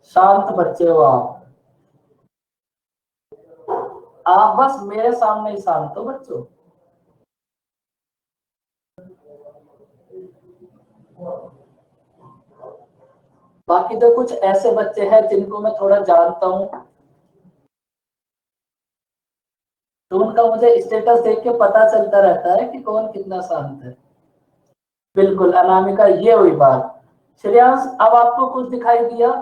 शांत बच्चे हो आप बस मेरे सामने ही शांत हो बच्चों। बाकी तो कुछ ऐसे बच्चे हैं जिनको मैं थोड़ा जानता हूँ, तो उनका मुझे स्टेटस देख के पता चलता रहता है कि कौन कितना शांत है। बिल्कुल अनामिका, ये हुई बात। श्रेयांश, अब आपको कुछ दिखाई दिया?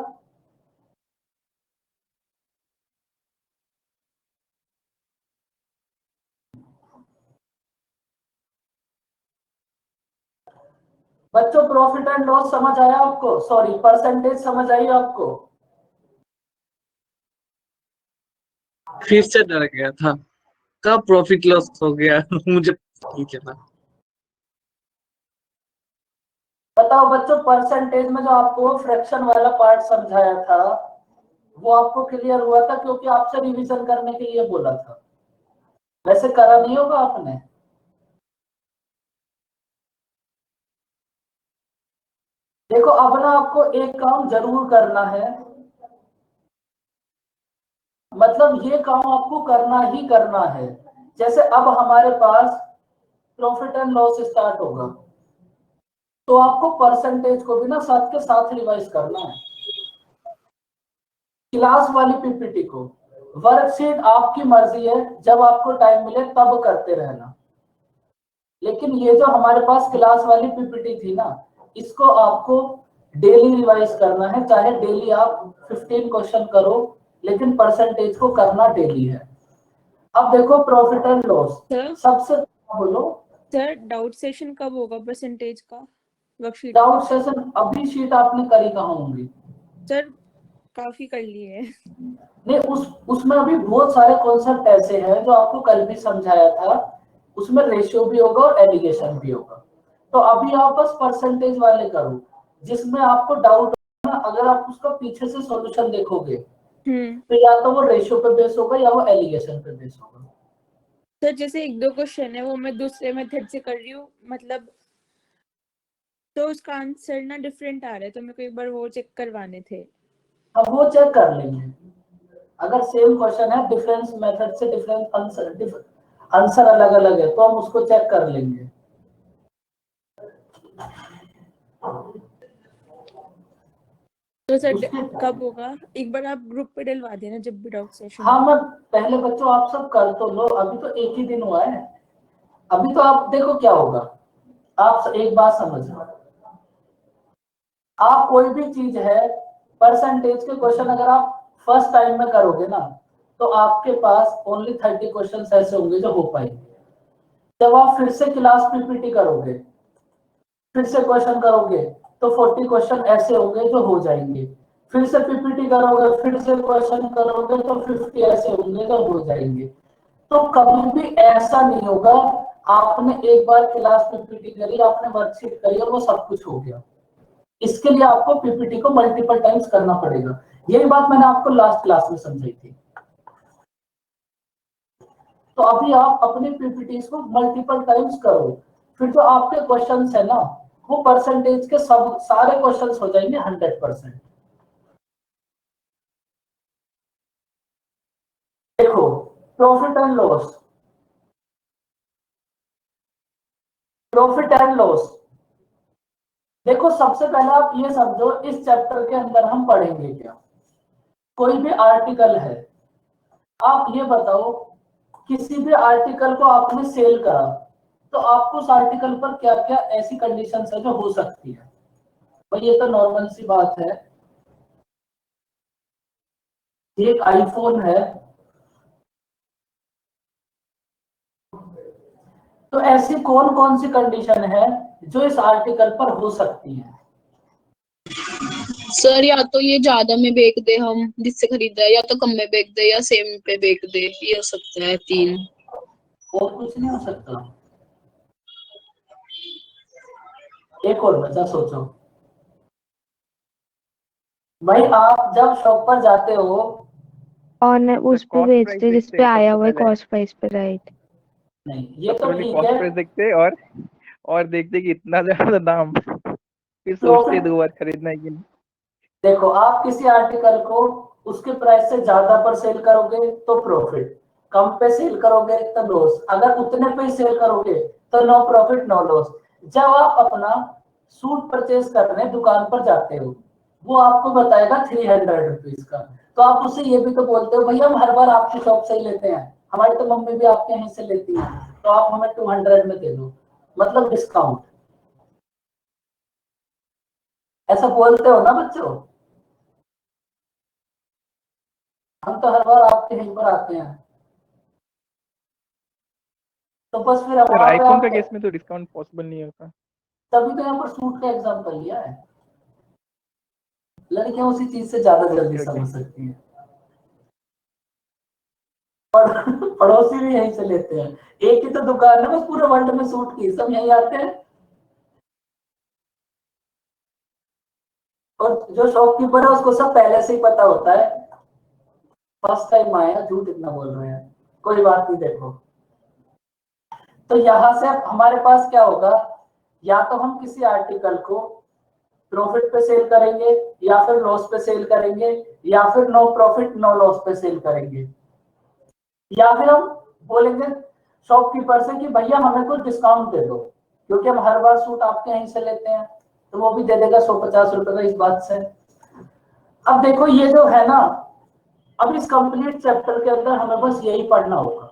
बच्चों प्रॉफिट एंड लॉस समझ आया आपको? सॉरी, परसेंटेज समझ आई आपको? फिर से डर गया था, कब प्रॉफिट लॉस हो गया मुझे नहीं चला। बताओ बच्चों, परसेंटेज में जो आपको फ्रैक्शन वाला पार्ट समझाया था वो आपको क्लियर हुआ था? क्योंकि आपसे रिवीजन करने के लिए बोला था, वैसे करा नहीं होगा आपने। देखो अब ना आपको एक काम जरूर करना है, मतलब ये काम आपको करना ही करना है। जैसे अब हमारे पास प्रॉफिट एंड लॉस स्टार्ट होगा, तो आपको परसेंटेज को भी ना साथ के साथ रिवाइज करना है। क्लास वाली पीपीटी को, वर्कशीट आपकी मर्जी है, जब आपको टाइम मिले तब करते रहना, लेकिन ये जो हमारे पास क्लास वाली पीपीटी थी ना, इसको आपको डेली रिवाइज करना है। चाहे डेली आप 15 क्वेश्चन करो, लेकिन परसेंटेज को करना डेली है। अब देखो प्रॉफिट एंड लॉस सबसे, बोलो सर, डाउट सेशन कब होगा परसेंटेज का? वर्कशीट डाउट सेशन अभी शीट आपने करी कहाँ होंगी? सर काफी कर लिए है। नहीं, उसमें अभी बहुत सारे कॉन्सेप्ट ऐसे हैं जो आपको कल भी समझाया था। उसमें रेशियो भी होगा और एलिगेशन भी होगा। तो अभी आप बस परसेंटेज वाले करो, जिसमें आपको डाउट ना, अगर आप उसका पीछे से सॉल्यूशन देखोगे तो या तो वो रेशियो पे बेस होगा या वो एलिगेशन पे बेस होगा। सर जैसे 1-2 क्वेश्चन है वो मैं दूसरे मेथड से कर रही हूँ, मतलब तो उसका आंसर ना डिफरेंट आ रहा है, तो मेरे को एक बार वो चेक करवाने थे। अब वो चेक कर लेंगे। अगर सेम क्वेश्चन है, डिफरेंस मेथड से डिफरेंट आंसर अलग अलग है, तो हम उसको चेक कर लेंगे। तो सर कब होगा? एक बार आप ग्रुप पे डलवा देना जब भी डाउट सेशन। हाँ, मैं पहले बच्चों आप सब कर तो लो, अभी तो एक ही दिन हुआ है। अभी तो आप देखो क्या होगा, आप एक बात समझो, आप कोई भी चीज है, परसेंटेज के क्वेश्चन अगर आप फर्स्ट टाइम में करोगे ना, तो आपके पास ओनली 30 क्वेश्चन ऐसे होंगे जो हो पाएंगे। जब आप फिर से क्लास पीपीटी करोगे, फिर से क्वेश्चन करोगे, तो 40 क्वेश्चन ऐसे होंगे जो हो जाएंगे। फिर से पीपीटी करोगे, फिर से क्वेश्चन करोगे, तो 50 ऐसे होंगे जो हो जाएंगे। तो कभी भी ऐसा नहीं होगा आपने एक बार क्लास पीपीटी करी, आपने वर्कशीट करी और वो सब कुछ हो गया। इसके लिए आपको पीपीटी को मल्टीपल टाइम्स करना पड़ेगा। यही बात मैंने आपको लास्ट क्लास में समझाई थी। तो अभी आप अपनी पीपीटी को मल्टीपल टाइम्स करो, फिर जो आपके क्वेश्चंस है ना, वो परसेंटेज के सब सारे क्वेश्चंस हो जाएंगे 100%। देखो profit and loss, profit and loss, देखो सबसे पहले आप ये समझो इस चैप्टर के अंदर हम पढ़ेंगे क्या। कोई भी आर्टिकल है, आप ये बताओ किसी भी आर्टिकल को आपने सेल करा, तो आपको उस आर्टिकल पर क्या क्या ऐसी कंडीशंस है जो हो सकती है। भाई ये तो नॉर्मल सी बात है, एक आईफोन है, तो ऐसी कौन कौन सी कंडीशन है जो इस आर्टिकल पर हो सकती है? सर या तो ये ज्यादा में बेच दे हम जिससे खरीदा है, या तो कम में बेच दे, या सेम पे बेच दे, ये हो सकता है 3। और कुछ नहीं हो सकता? एक और बचा, सोचो। भाई आप जब शॉप पर जाते हो और उस पे बेचते जिस पे आया हुआ है कॉस्ट प्राइस पे, राइट? नहीं, ये तो ठीक है। देखते और देखते कि इतना ज्यादा दाम, फिर सोचते प्रॉफिट, दो बार खरीदना है कि नहीं। देखो आप किसी आर्टिकल को उसके प्राइस से ज्यादा पर सेल करोगे तो प्रॉफिट, कम पे सेल करोगे तो लॉस, अगर उतने पे सेल करोगे तो नो प्रॉफिट नो लॉस। जब आप अपना सूट परचेज करने दुकान पर जाते हो, वो आपको बताएगा 300 रुपीज का, तो आप उससे ये भी तो बोलते हो भैया हम हर बार आपकी शॉप से ही लेते हैं, हमारी तो मम्मी भी आपके यहीं से लेती है, तो आप हमें 200 में दे दो, मतलब डिस्काउंट। ऐसा बोलते हो ना बच्चों? हम तो हर बार आपके यहीं पर आते हैं, तो बस फिर सर वहां पे आईफोन का आप, केस में तो डिस्काउंट पॉसिबल नहीं होता। तभी तो यहाँ पर सूट का एग्जाम्पल लिया है। लड़कियां उसी चीज से ज्यादा जल्दी ओके, ओके। समझ सकती हैं, और पड़ोसी भी यहीं से लेते हैं, एक ही तो दुकान है बस पूरे वर्ल्ड में सूट की, सब यहीं आते हैं। और जो शॉपकीपर है उसको सब पहले से ही पता होता है, फर्स्ट टाइम आया झूठ इतना बोल रहे हैं, कोई बात नहीं। देखो तो यहां से हमारे पास क्या होगा, या तो हम किसी आर्टिकल को प्रॉफिट पे सेल करेंगे, या फिर लॉस पे सेल करेंगे, या फिर नो प्रॉफिट नो लॉस पे सेल करेंगे, या फिर हम बोलेंगे शॉपकीपर से कि भैया हमें कुछ डिस्काउंट दे दो, क्योंकि हम हर बार सूट आपके यहीं से लेते हैं, तो वो भी दे देगा 150 रुपए का इस बात से। अब देखो ये जो है ना, अब इस कंप्लीट चैप्टर के अंदर हमें बस यही पढ़ना होगा।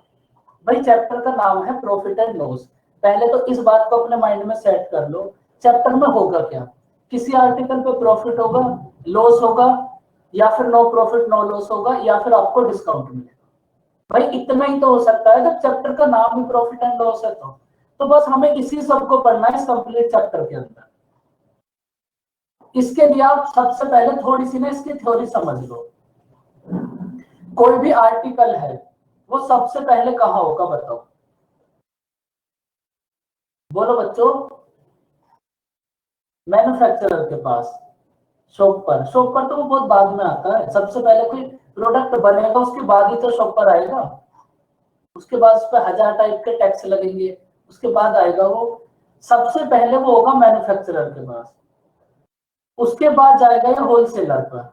भाई चैप्टर का नाम है प्रॉफिट एंड लॉस, पहले तो इस बात को अपने माइंड में सेट कर लो, चैप्टर में होगा क्या, किसी आर्टिकल पे प्रॉफिट होगा, लॉस होगा, या फिर नो प्रॉफिट नो लॉस होगा, या फिर आपको डिस्काउंट मिलेगा। भाई इतना ही तो हो सकता है, जब चैप्टर का नाम ही प्रॉफिट एंड लॉस है तो बस हमें इसी सब को पढ़ना है इस कंप्लीट चैप्टर के अंदर। इसके लिए आप सबसे पहले थोड़ी सी ना इसकी थ्योरी समझ लो। कोई भी आर्टिकल है वो सबसे पहले कहाँ होगा बताओ, बोलो बच्चों? मैन्युफैक्चरर के पास, शॉप पर, शॉप पर तो वो बहुत बाद में आता है, सबसे पहले कोई प्रोडक्ट बनेगा उसके बाद ही तो शॉप पर आएगा, उसके बाद उस पर 1000 टाइप के टैक्स लगेंगे, उसके बाद आएगा वो। सबसे पहले वो होगा मैन्युफैक्चरर के पास, उसके बाद जाएगा ये होलसेलर पर,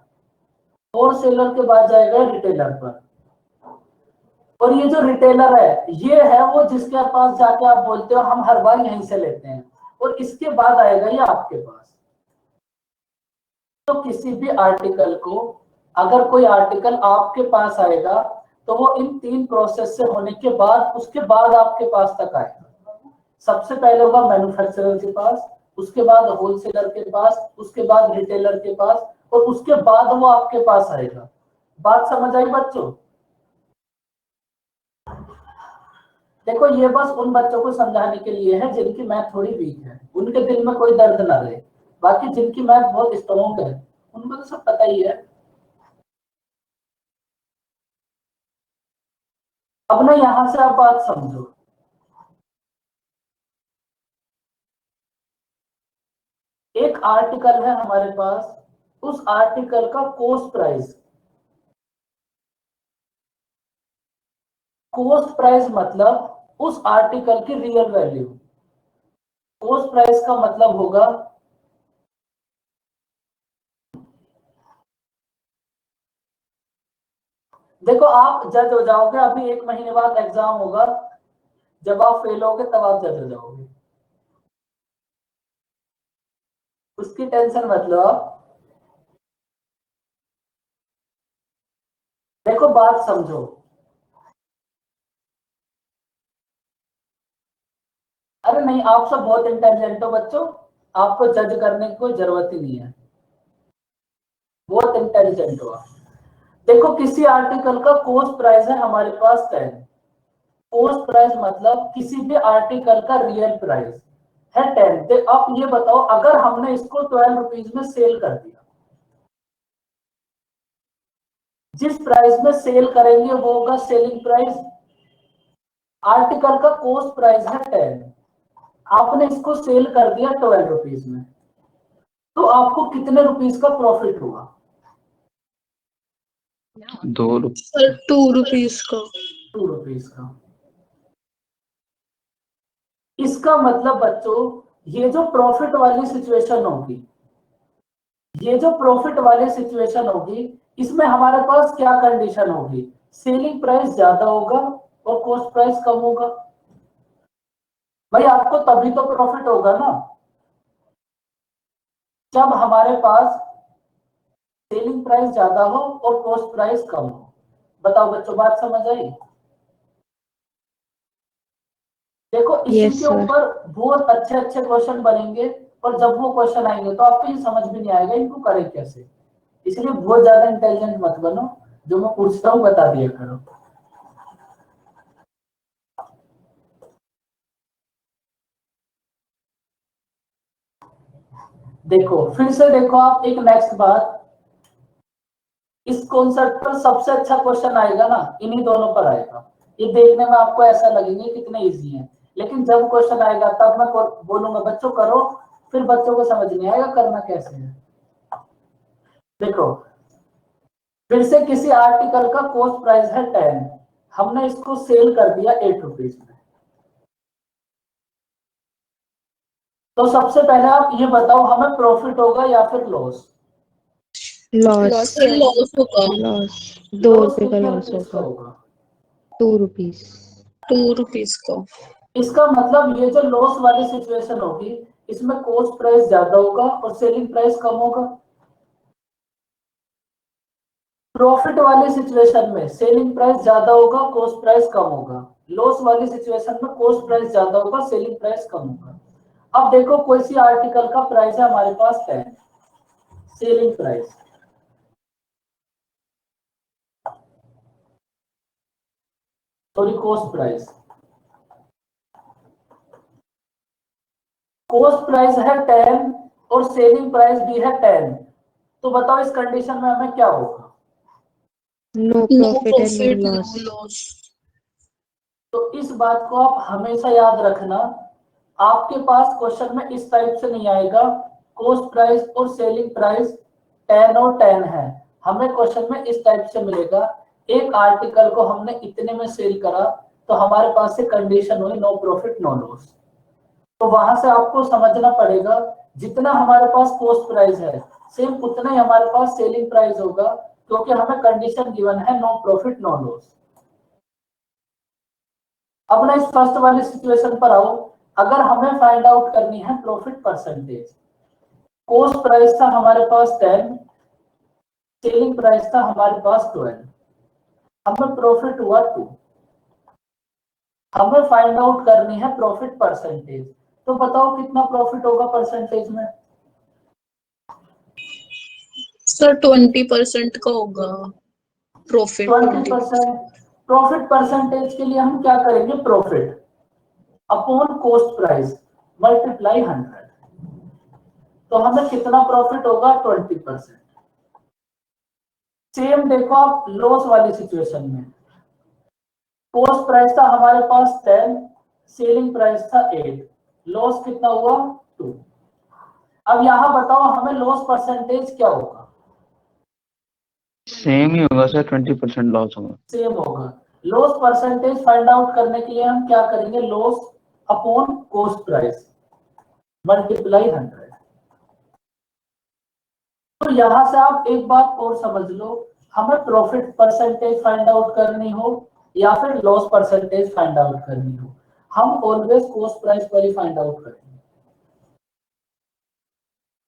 होलसेलर के बाद जाएगा रिटेलर पर, और ये जो रिटेलर है ये है वो जिसके पास जाके आप बोलते हो हम हर बार यहीं से लेते हैं, और इसके बाद आएगा ये आपके पास। तो किसी भी आर्टिकल को, अगर कोई आर्टिकल आपके पास आएगा तो वो इन 3 प्रोसेस से होने के बाद उसके बाद आपके पास तक आएगा। सबसे पहले होगा मैन्युफैक्चरर के पास, उसके बाद होलसेलर के पास, उसके बाद रिटेलर के पास, और उसके बाद वो आपके पास आएगा। बात समझ आई बच्चों? देखो ये बस उन बच्चों को समझाने के लिए है जिनकी मैथ थोड़ी वीक है, उनके दिल में कोई दर्द ना रहे, बाकी जिनकी मैथ बहुत स्ट्रॉन्ग है उनको तो सब पता ही है। अब ना यहां से आप बात समझो, एक आर्टिकल है हमारे पास, उस आर्टिकल का कॉस्ट प्राइस, कॉस्ट प्राइस मतलब उस आर्टिकल की रियल वैल्यू, कॉस्ट प्राइस का मतलब होगा देखो आप जज हो जाओगे, अभी 1 महीने बाद एग्जाम होगा, जब आप फेल होगे तब आप जज हो जाओगे, उसकी टेंशन मत लो आप। देखो बात समझो, अरे नहीं आप सब बहुत इंटेलिजेंट हो बच्चों, आपको जज करने की कोई जरूरत ही नहीं है, बहुत इंटेलिजेंट हो आप। देखो किसी आर्टिकल का कॉस्ट प्राइस है हमारे पास 10, कॉस्ट प्राइस मतलब किसी भी आर्टिकल का रियल प्राइस है 10। अब ये बताओ अगर हमने इसको 12 रुपीज में सेल कर दिया, जिस प्राइस में सेल करेंगे वो होगा सेलिंग प्राइस, आर्टिकल का कॉस्ट प्राइस है 10, आपने इसको सेल कर दिया 12 रुपीज में, तो आपको कितने रुपीज का प्रॉफिट हुआ? 2 रुपए। सर 2 रुपीज का। 2 रुपीज का। इसका मतलब बच्चों ये जो प्रॉफिट वाली सिचुएशन होगी, ये जो प्रॉफिट वाली सिचुएशन होगी, इसमें हमारे पास क्या कंडीशन होगी, सेलिंग प्राइस ज्यादा होगा और कॉस्ट प्राइस कम होगा। भाई आपको तभी तो प्रॉफिट होगा ना, जब हमारे पास सेलिंग प्राइस ज्यादा हो और कॉस्ट प्राइस कम हो। बताओ बच्चों, बात समझ आई? देखो इसी Yes, के sir. ऊपर बहुत अच्छे अच्छे क्वेश्चन बनेंगे, और जब वो क्वेश्चन आएंगे तो आपको ये समझ भी नहीं आएगा इनको करें कैसे। इसलिए बहुत ज्यादा इंटेलिजेंट मत बनो, जो मैं पूछता हूँ बता दिया करो। देखो फिर से देखो आप एक नेक्स्ट बात, इस कॉन्सेप्ट पर सबसे अच्छा क्वेश्चन आएगा ना इन्हीं दोनों पर आएगा। ये देखने में आपको ऐसा लगेंगे कितने इजी हैं, लेकिन जब क्वेश्चन आएगा तब मैं बोलूंगा बच्चों करो, फिर बच्चों को समझ नहीं आएगा करना कैसे है। देखो फिर से किसी आर्टिकल का कॉस्ट प्राइस है 10, हमने इसको सेल कर दिया 8 रुपीज में। तो सबसे पहले आप ये बताओ हमें प्रॉफिट होगा या फिर लॉस? Loss. सर लॉस होगा। Loss. 2 रुपए का कितने लॉस रुपीज का होगा। होगा? 2 rupees. 2 रुपीज का। इसका मतलब ये जो लॉस वाली सिचुएशन होगी, इसमें कॉस्ट प्राइस ज्यादा होगा और सेलिंग प्राइस कम होगा। प्रॉफिट वाली सिचुएशन में सेलिंग प्राइस ज्यादा होगा, कॉस्ट प्राइस कम होगा। लॉस वाली सिचुएशन में कॉस्ट प्राइस ज्यादा होगा, सेलिंग प्राइस कम होगा। अब देखो कोई सी आर्टिकल का प्राइस है हमारे पास 10, selling price, sorry cost price, cost price है 10 और सेलिंग प्राइस भी है 10, तो बताओ इस कंडीशन में हमें क्या होगा? No no profit and no profit no loss. Loss. तो इस बात को आप हमेशा याद रखना, आपके पास क्वेश्चन में इस टाइप से नहीं आएगा कॉस्ट प्राइस और सेलिंग प्राइस 10 और 10 है। हमें क्वेश्चन में इस टाइप से मिलेगा एक आर्टिकल को हमने इतने में सेल करा, तो हमारे पास से कंडीशन हुई नो प्रॉफिट नो लॉस। तो वहां से आपको समझना पड़ेगा जितना हमारे पास कॉस्ट प्राइस है सेम उतना ही हमारे पास सेलिंग प्राइस होगा, क्योंकि हमें कंडीशन गिवन है नो प्रॉफिट नो लॉस। अब ना इस फर्स्ट वाली सिचुएशन पर आओ, अगर हमें फाइंड आउट करनी है प्रॉफिट परसेंटेज, कॉस्ट प्राइस था हमारे पास 10, सेलिंग प्राइस था हमारे पास 12, हमें प्रॉफिट हुआ 2, हमें फाइंड आउट करनी है प्रॉफिट परसेंटेज। तो बताओ कितना प्रॉफिट होगा परसेंटेज में? सर 20% का होगा प्रॉफिट। 20%। प्रॉफिट परसेंटेज के लिए हम क्या करेंगे, profit upon cost price multiply 100, तो हमें कितना प्रॉफिट होगा, 20%। सेम देखो आप लॉस वाली सिचुएशन में, कॉस्ट प्राइस था हमारे पास 10, सेलिंग प्राइस था 8, लॉस कितना हुआ 2। अब यहां बताओ हमें लॉस परसेंटेज क्या होगा? सेम ही होगा सर, 20% लॉस होगा। सेम होगा। लॉस परसेंटेज फाइंड आउट करने के लिए हम क्या करेंगे, loss upon cost price multiply 100। तो यहां से आप एक बात और समझ लो, हमें प्रॉफिट परसेंटेज फाइंड आउट करनी हो या फिर लॉस परसेंटेज फाइंड आउट करनी हो, हम ऑलवेज कॉस्ट प्राइस पर ही फाइंड आउट करेंगे।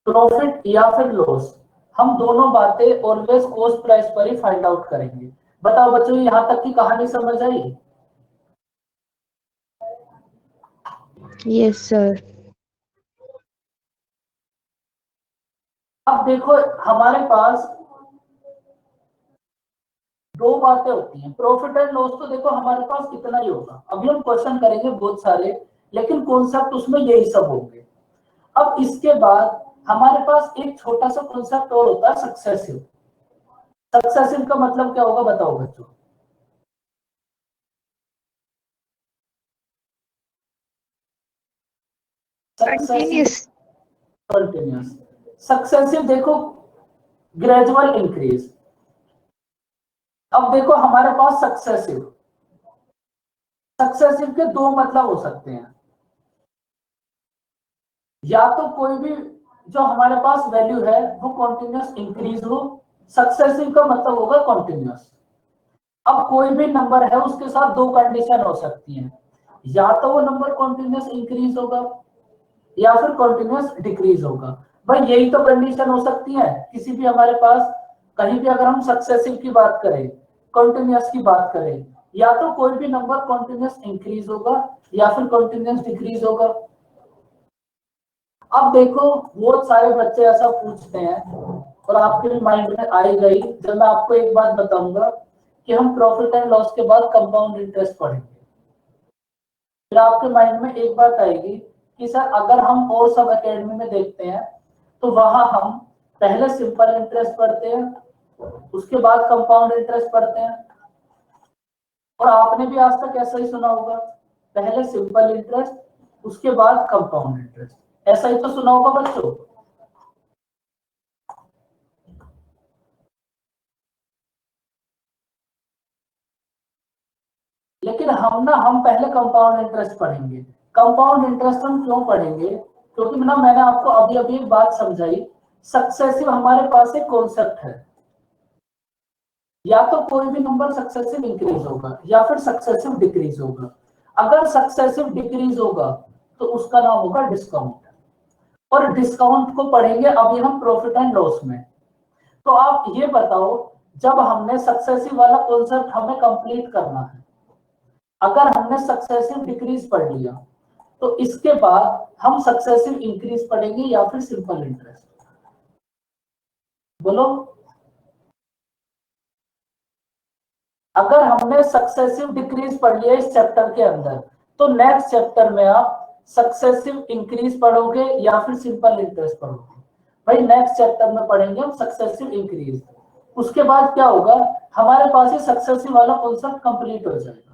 प्रॉफिट या फिर लॉस, हम दोनों बातें ऑलवेज कॉस्ट प्राइस पर ही फाइंड आउट करेंगे। बताओ बच्चों यहां तक की कहानी समझ आई? Yes, sir. अब देखो हमारे पास दो बातें होती हैं, प्रॉफिट एंड लॉस तो देखो हमारे पास कितना ही होगा, अभी हम क्वेश्चन करेंगे बहुत सारे, लेकिन कॉन्सेप्ट उसमें यही सब होंगे। अब इसके बाद हमारे पास एक छोटा सा कॉन्सेप्ट और होता है सक्सेसिव। सक्सेसिव का मतलब क्या होगा बताओ बच्चों? Continuous. कंटिन्यूअस। सक्सेसिव देखो ग्रेजुअल इंक्रीज। अब देखो हमारे पास सक्सेसिव, सक्सेसिव के दो मतलब हो सकते हैं, या तो कोई भी जो हमारे पास वैल्यू है वो कॉन्टिन्यूस इंक्रीज हो, सक्सेसिव का मतलब होगा कॉन्टिन्यूस। अब कोई भी नंबर है उसके साथ दो कंडीशन हो सकती हैं, या तो वो नंबर कॉन्टिन्यूस इंक्रीज होगा या फिर कॉन्टिन्यूस डिक्रीज होगा। भाई यही तो कंडीशन हो सकती है किसी भी हमारे पास, कहीं भी अगर हम सक्सेसिव की बात करें, कॉन्टिन्यूस की बात करें, या तो कोई भी नंबर कॉन्टिन्यूस इंक्रीज होगा या फिर कॉन्टिन्यूस डिक्रीज होगा। अब देखो बहुत सारे बच्चे ऐसा पूछते हैं और आपके भी माइंड में आई गई, जब मैं आपको एक बात बताऊंगा कि हम प्रॉफिट एंड लॉस के बाद कंपाउंड इंटरेस्ट पढ़ेंगे, फिर आपके माइंड में एक बात आएगी कि सर अगर हम और सब एकेडमी में देखते हैं तो वहां हम पहले सिंपल इंटरेस्ट पढ़ते हैं, उसके बाद कंपाउंड इंटरेस्ट पढ़ते हैं। और आपने भी आज तक ऐसा ही सुना होगा, पहले सिंपल इंटरेस्ट उसके बाद कंपाउंड इंटरेस्ट, ऐसा ही तो सुना होगा बच्चों। लेकिन हम पहले कंपाउंड इंटरेस्ट पढ़ेंगे। कंपाउंड इंटरेस्ट हम क्यों पढ़ेंगे, क्योंकि ना मैंने आपको अभी अभी एक बात समझाई, सक्सेसिव हमारे पास एक कॉन्सेप्ट है, या तो कोई भी नंबर सक्सेसिव इंक्रीज होगा या फिर सक्सेसिव डिक्रीज होगा। अगर सक्सेसिव डिक्रीज होगा तो उसका नाम होगा डिस्काउंट, और डिस्काउंट को पढ़ेंगे अभी हम प्रॉफिट एंड लॉस में। तो आप ये बताओ, जब हमने सक्सेसिव वाला कॉन्सेप्ट हमें कंप्लीट करना है, अगर हमने सक्सेसिव डिक्रीज पढ़ लिया तो इसके बाद हम सक्सेसिव इंक्रीज पढ़ेंगे या फिर सिंपल इंटरेस्ट, बोलो। अगर हमने सक्सेसिव डिक्रीज पढ़ लिया इस चैप्टर के अंदर, तो नेक्स्ट चैप्टर में आप सक्सेसिव इंक्रीज पढ़ोगे या फिर सिंपल इंटरेस्ट पढ़ोगे। भाई नेक्स्ट चैप्टर में पढ़ेंगे हम सक्सेसिव इंक्रीज, उसके बाद क्या होगा, हमारे पास ये सक्सेसिव वाला कॉन्सेप्ट कंप्लीट हो जाएगा।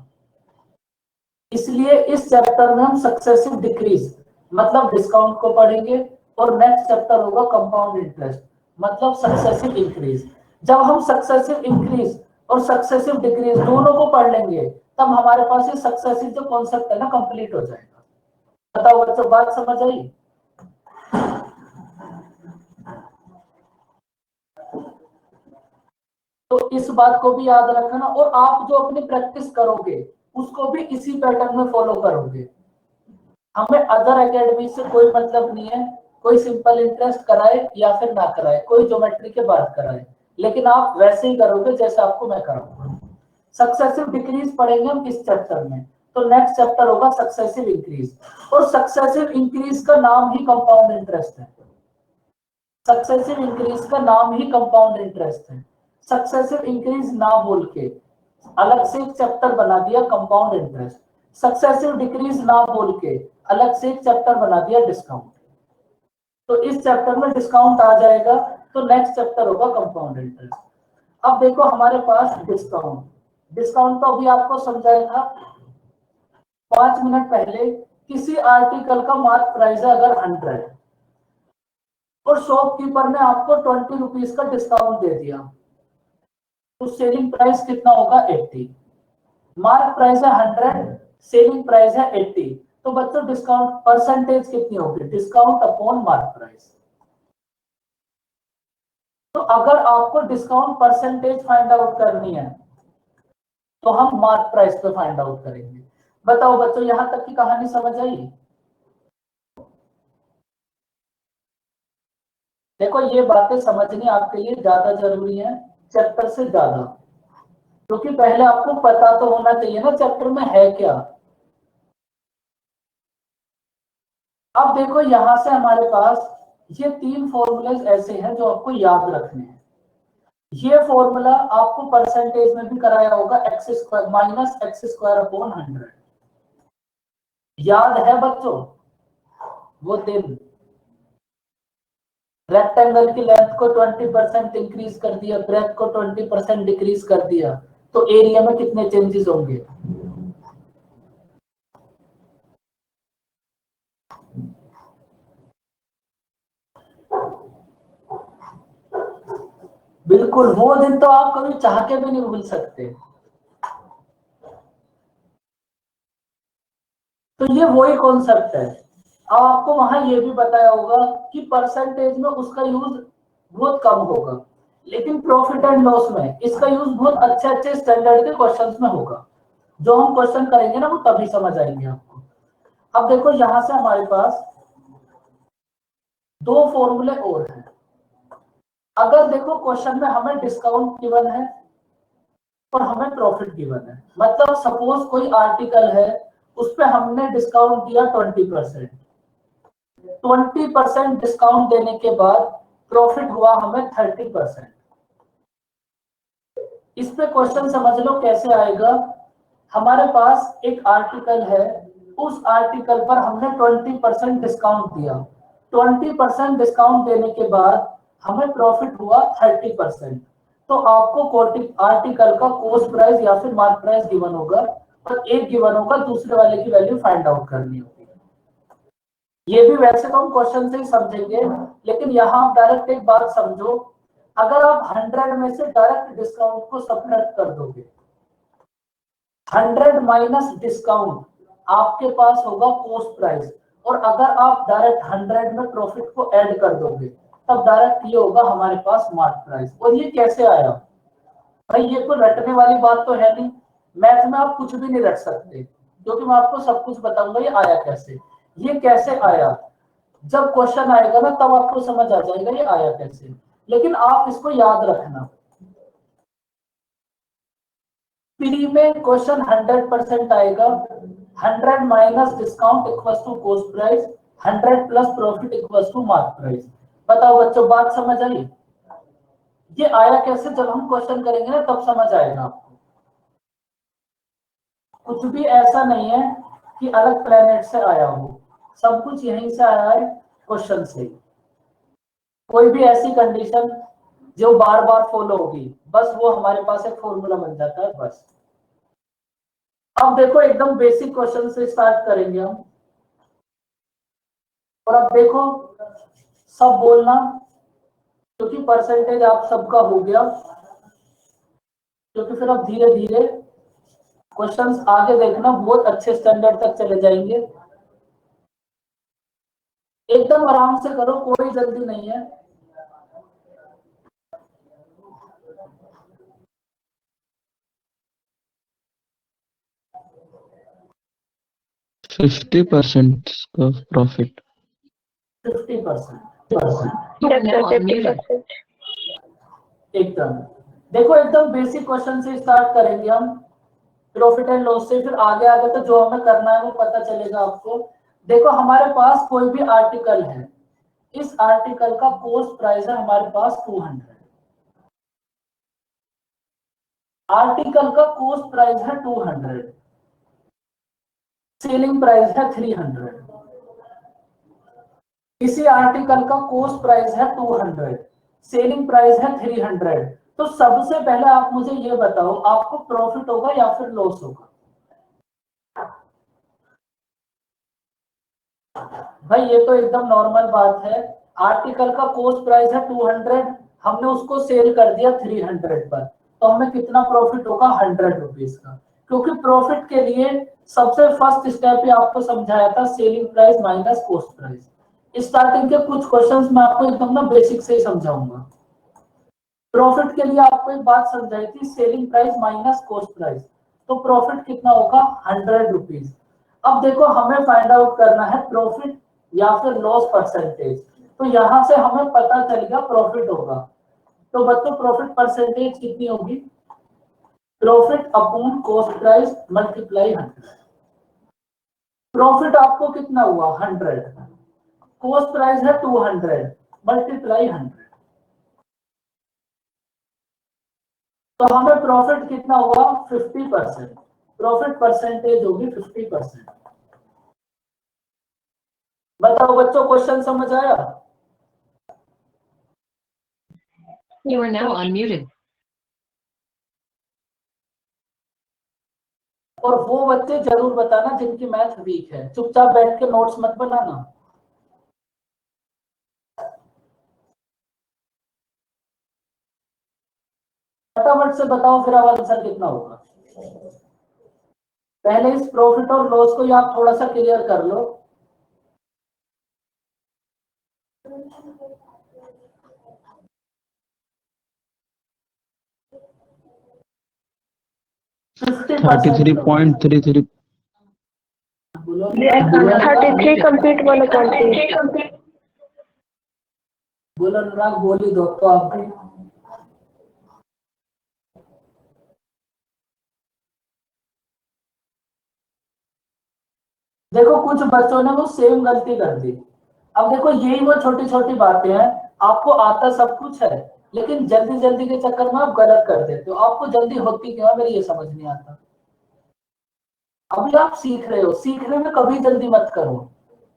इसलिए इस चैप्टर में हम सक्सेसिव डिक्रीज मतलब डिस्काउंट को पढ़ेंगे, और नेक्स्ट चैप्टर होगा कंपाउंड इंटरेस्ट मतलब सक्सेसिव इंक्रीज। जब हम सक्सेसिव इंक्रीज और सक्सेसिव डिक्रीज दोनों को पढ़ लेंगे, तब हमारे पास ये सक्सेसिव जो कॉन्सेप्ट है ना कंप्लीट हो जाएगा। बताओ बच्चों, बात समझ आई? तो इस बात को भी याद रखना, और आप जो अपनी प्रैक्टिस करोगे उसको भी इसी पैटर्न में फॉलो करोगे। हमें अदर एकेडमी से कोई मतलब नहीं है, कोई सिंपल इंटरेस्ट कराए या फिर ना कराए, कोई ज्योमेट्री के बात कराए, लेकिन आप वैसे ही करोगे जैसे आपको मैं कराऊंगा। सक्सेसिव डिक्रीज पढ़ेंगे हम इस चैप्टर में, तो नेक्स्ट चैप्टर होगा सक्सेसिव इंक्रीज, और सक्सेसिव इंक्रीज का नाम ही कंपाउंड इंटरेस्ट है। सक्सेसिव इंक्रीज का नाम ही कंपाउंड इंटरेस्ट है। सक्सेसिव इंक्रीज ना बोल के अलग से एक चैप्टर बना दिया कंपाउंड इंटरेस्ट, सक्सेसिव डिक्रीज ना बोल के अलग से एक चैप्टर बना दिया डिस्काउंट। तो इस चैप्टर में डिस्काउंट आ जाएगा, तो नेक्स्ट चैप्टर होगा कंपाउंड इंटरेस्ट। अब देखो हमारे पास डिस्काउंट तो अभी आपको समझाया था 5 मिनट पहले। किसी आर्टिकल का मार्क प्राइस है अगर 100 और शॉपकीपर ने आपको 20 रुपीज का डिस्काउंट दे दिया, तो सेलिंग प्राइस कितना होगा 80। मार्क प्राइस है 100, सेलिंग प्राइस है 80, तो बच्चों डिस्काउंट परसेंटेज कितनी होगी, डिस्काउंट अपॉन मार्क प्राइस। तो अगर आपको डिस्काउंट परसेंटेज फाइंड आउट करनी है तो हम मार्क प्राइस पे फाइंड आउट करेंगे। बताओ बच्चों, यहां तक की कहानी समझ आई? देखो ये बातें समझनी आपके लिए ज्यादा जरूरी है चैप्टर से ज्यादा, क्योंकि पहले आपको पता तो होना चाहिए ना चैप्टर में है क्या। अब देखो यहां से हमारे पास ये 3 फॉर्मूले ऐसे हैं जो आपको याद रखने हैं। ये फॉर्मूला आपको परसेंटेज में भी कराया होगा, x square minus x square upon 100, याद है बच्चों? वो दिन रेक्टेंगल की लेंथ को 20% इंक्रीज कर दिया, ब्रेथ को 20% डिक्रीज कर दिया, तो एरिया में कितने चेंजेस होंगे? बिल्कुल, वो दिन तो आप कभी चाह के भी नहीं भूल सकते। तो ये वही कॉन्सेप्ट है अब आपको वहां ये भी बताया होगा कि परसेंटेज में उसका यूज बहुत कम होगा, लेकिन प्रॉफिट एंड लॉस में इसका यूज बहुत अच्छे अच्छे स्टैंडर्ड के क्वेश्चंस में होगा। जो हम क्वेश्चन करेंगे ना वो तभी समझ आएंगे आपको। अब देखो यहां से हमारे पास दो फॉर्मूले और हैं। अगर देखो क्वेश्चन में हमें डिस्काउंट गिवन है और हमें प्रॉफिट गिवन है, मतलब सपोज कोई आर्टिकल है उस पे हमने डिस्काउंट दिया 20%, 20% डिस्काउंट देने के बाद प्रॉफिट हुआ हमें 30%। इस पे क्वेश्चन समझ लो कैसे आएगा। हमारे पास एक आर्टिकल है, उस आर्टिकल पर हमने 20% डिस्काउंट दिया, 20% डिस्काउंट देने के बाद हमें प्रॉफिट हुआ 30%। तो आपको आर्टिकल का कॉस्ट प्राइस या फिर मार्क प्राइस गिवन होगा और एक गिवन होगा, दूसरे वाले की वैल्यू फाइंड आउट करनी होगी। ये भी वैसे तो हम क्वेश्चन से ही समझेंगे, लेकिन यहाँ आप डायरेक्ट एक बात समझो, अगर आप 100 में से डायरेक्ट डिस्काउंट को सब्ट्रैक्ट कर दोगे, 100 माइनस डिस्काउंट आपके पास होगा कॉस्ट प्राइस, और अगर आप डायरेक्ट 100 में प्रॉफिट को ऐड कर दोगे तब डायरेक्ट ये होगा हमारे पास मार्क प्राइस। और ये कैसे आया भाई, ये कोई रटने वाली बात तो है नहीं, मैथ में आप कुछ भी नहीं रट सकते, क्योंकि मैं आपको सब कुछ बताऊंगा ये आया कैसे। ये कैसे आया, जब क्वेश्चन आएगा ना तब आपको समझ आ जाएगा ये आया कैसे। लेकिन आप इसको याद रखना, प्री में क्वेश्चन 100% आएगा, 100 minus discount equals to cost price, 100 plus profit equals to mark price. बताओ बच्चों बात समझ आई? ये आया कैसे, जब हम क्वेश्चन करेंगे ना तब समझ आएगा आपको। कुछ भी ऐसा नहीं है कि अलग प्लेनेट से आया हो, सब कुछ यहीं से आया है, क्वेश्चन से। कोई भी ऐसी कंडीशन जो बार बार फॉलो होगी, बस वो हमारे पास एक फॉर्मूला बन जाता है बस। अब देखो एकदम बेसिक क्वेश्चन से स्टार्ट करेंगे हम, और अब देखो सब बोलना, क्योंकि परसेंटेज आप सबका हो गया, क्योंकि फिर अब धीरे धीरे क्वेश्चंस आगे देखना बहुत अच्छे स्टैंडर्ड तक चले जाएंगे। एकदम आराम से करो, कोई जल्दी नहीं है। फिफ्टी परसेंट का प्रॉफिट। 50%। एकदम देखो एकदम बेसिक क्वेश्चन से स्टार्ट करेंगे हम, प्रॉफिट एंड लॉस से, फिर आगे आगे तो जो हमें करना है वो पता चलेगा आपको। देखो हमारे पास कोई भी आर्टिकल है, इस आर्टिकल का कॉस्ट प्राइस है हमारे पास 200, आर्टिकल का कॉस्ट प्राइस है 200, सेलिंग प्राइस है 300। इसी आर्टिकल का कॉस्ट प्राइस है 200, सेलिंग प्राइस है 300। तो सबसे पहले आप मुझे ये बताओ, आपको प्रॉफिट होगा या फिर लॉस होगा? भाई ये तो एकदम नॉर्मल बात है, आर्टिकल का कॉस्ट प्राइस है 200, हमने उसको सेल कर दिया 300 पर, तो हमें कितना प्रॉफिट होगा? 100 रुपीज का। क्योंकि प्रॉफिट के लिए सबसे फर्स्ट स्टेप ही आपको समझाया था, selling price minus cost price. Starting के कुछ क्वेश्चंस मैं आपको एकदम ना बेसिक से ही समझाऊंगा। प्रॉफिट के लिए आपको एक बात समझाई थी, selling price minus cost price, तो प्रॉफिट कितना होगा? 100 रुपीज। अब देखो हमें फाइंड आउट करना है प्रॉफिट या फिर लॉस परसेंटेज, तो यहां से हमें पता चल गया प्रॉफिट होगा। तो बच्चों प्रॉफिट परसेंटेज कितनी होगी? Profit upon cost price multiply 100। Profit आपको कितना हुआ? 100, कॉस्ट प्राइस है 200, मल्टीप्लाई 100। तो हमें प्रॉफिट कितना हुआ? 50%। प्रॉफिट परसेंटेज होगी 50%। बताओ बच्चों क्वेश्चन समझ आया? You are now unmuted. और वो बच्चे जरूर बताना जिनकी मैथ वीक है, चुपचाप बैठ के नोट्स मत बनाना। फटाफट से बताओ फिर अब आंसर कितना होगा। पहले इस प्रॉफिट और लॉस को आप थोड़ा सा क्लियर कर लो। 50%। 33.33. बोलो 33 complete 1/3। बोलो अनुराग, बोल ही दो तो आप भी। देखो कुछ बच्चों ने वो सेम गलती कर दी। अब देखो यही वो छोटी छोटी बातें हैं, आपको आता सब कुछ है लेकिन जल्दी जल्दी के चक्कर में आप गलत कर देते हो। आपको जल्दी होती क्यों है, मेरी ये समझ नहीं आता। अभी आप सीख रहे हो, सीखने में कभी जल्दी मत करो।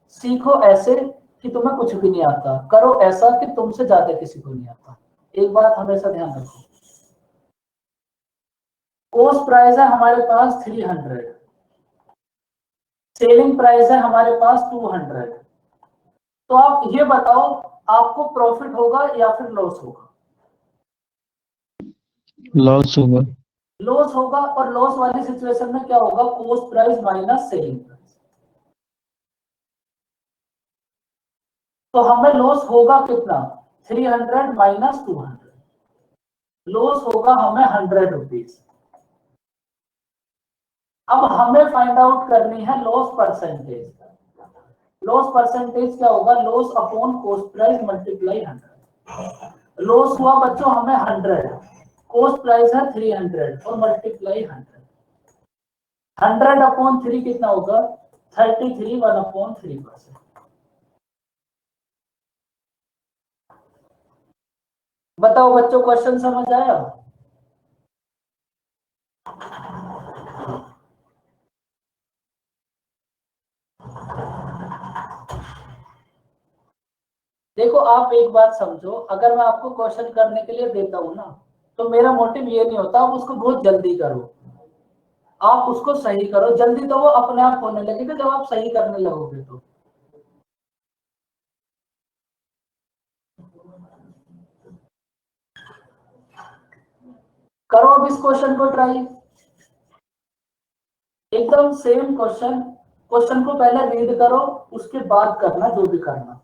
सीखो ऐसे कि तुम्हें कुछ भी नहीं आता, करो ऐसा कि तुमसे ज्यादा किसी को नहीं आता। एक बात हमेशा ध्यान रखो, कॉस्ट प्राइस है हमारे पास 300, सेलिंग प्राइस है हमारे पास 200। तो आप ये बताओ आपको प्रॉफिट होगा या फिर लॉस होगा? लॉस होगा। लॉस होगा। और लॉस वाली सिचुएशन में क्या होगा? Cost price minus selling price. तो हमें लॉस होगा कितना? 300 माइनस 200। लॉस होगा हमें 100 रुपीज। अब हमें फाइंड आउट करनी है लॉस परसेंटेज। लॉस परसेंटेज क्या होगा? Loss upon cost price multiply 100। Loss हुआ बच्चों हमें 100, कॉस्ट प्राइस है 300 और मल्टीप्लाई 100। 100 अपॉन 3 कितना होगा? 33 1/3%। बताओ बच्चों, क्वेश्चन समझ आया? देखो आप एक बात समझो, अगर मैं आपको क्वेश्चन करने के लिए देता हूं ना, तो मेरा मोटिव ये नहीं होता आप उसको बहुत जल्दी करो। आप उसको सही करो। जल्दी तो वो अपने आप होने लगेगा जब आप सही करने लगोगे। तो करो अब इस क्वेश्चन को ट्राई। एकदम सेम क्वेश्चन। क्वेश्चन को पहले रीड करो, उसके बाद करना जो भी करना।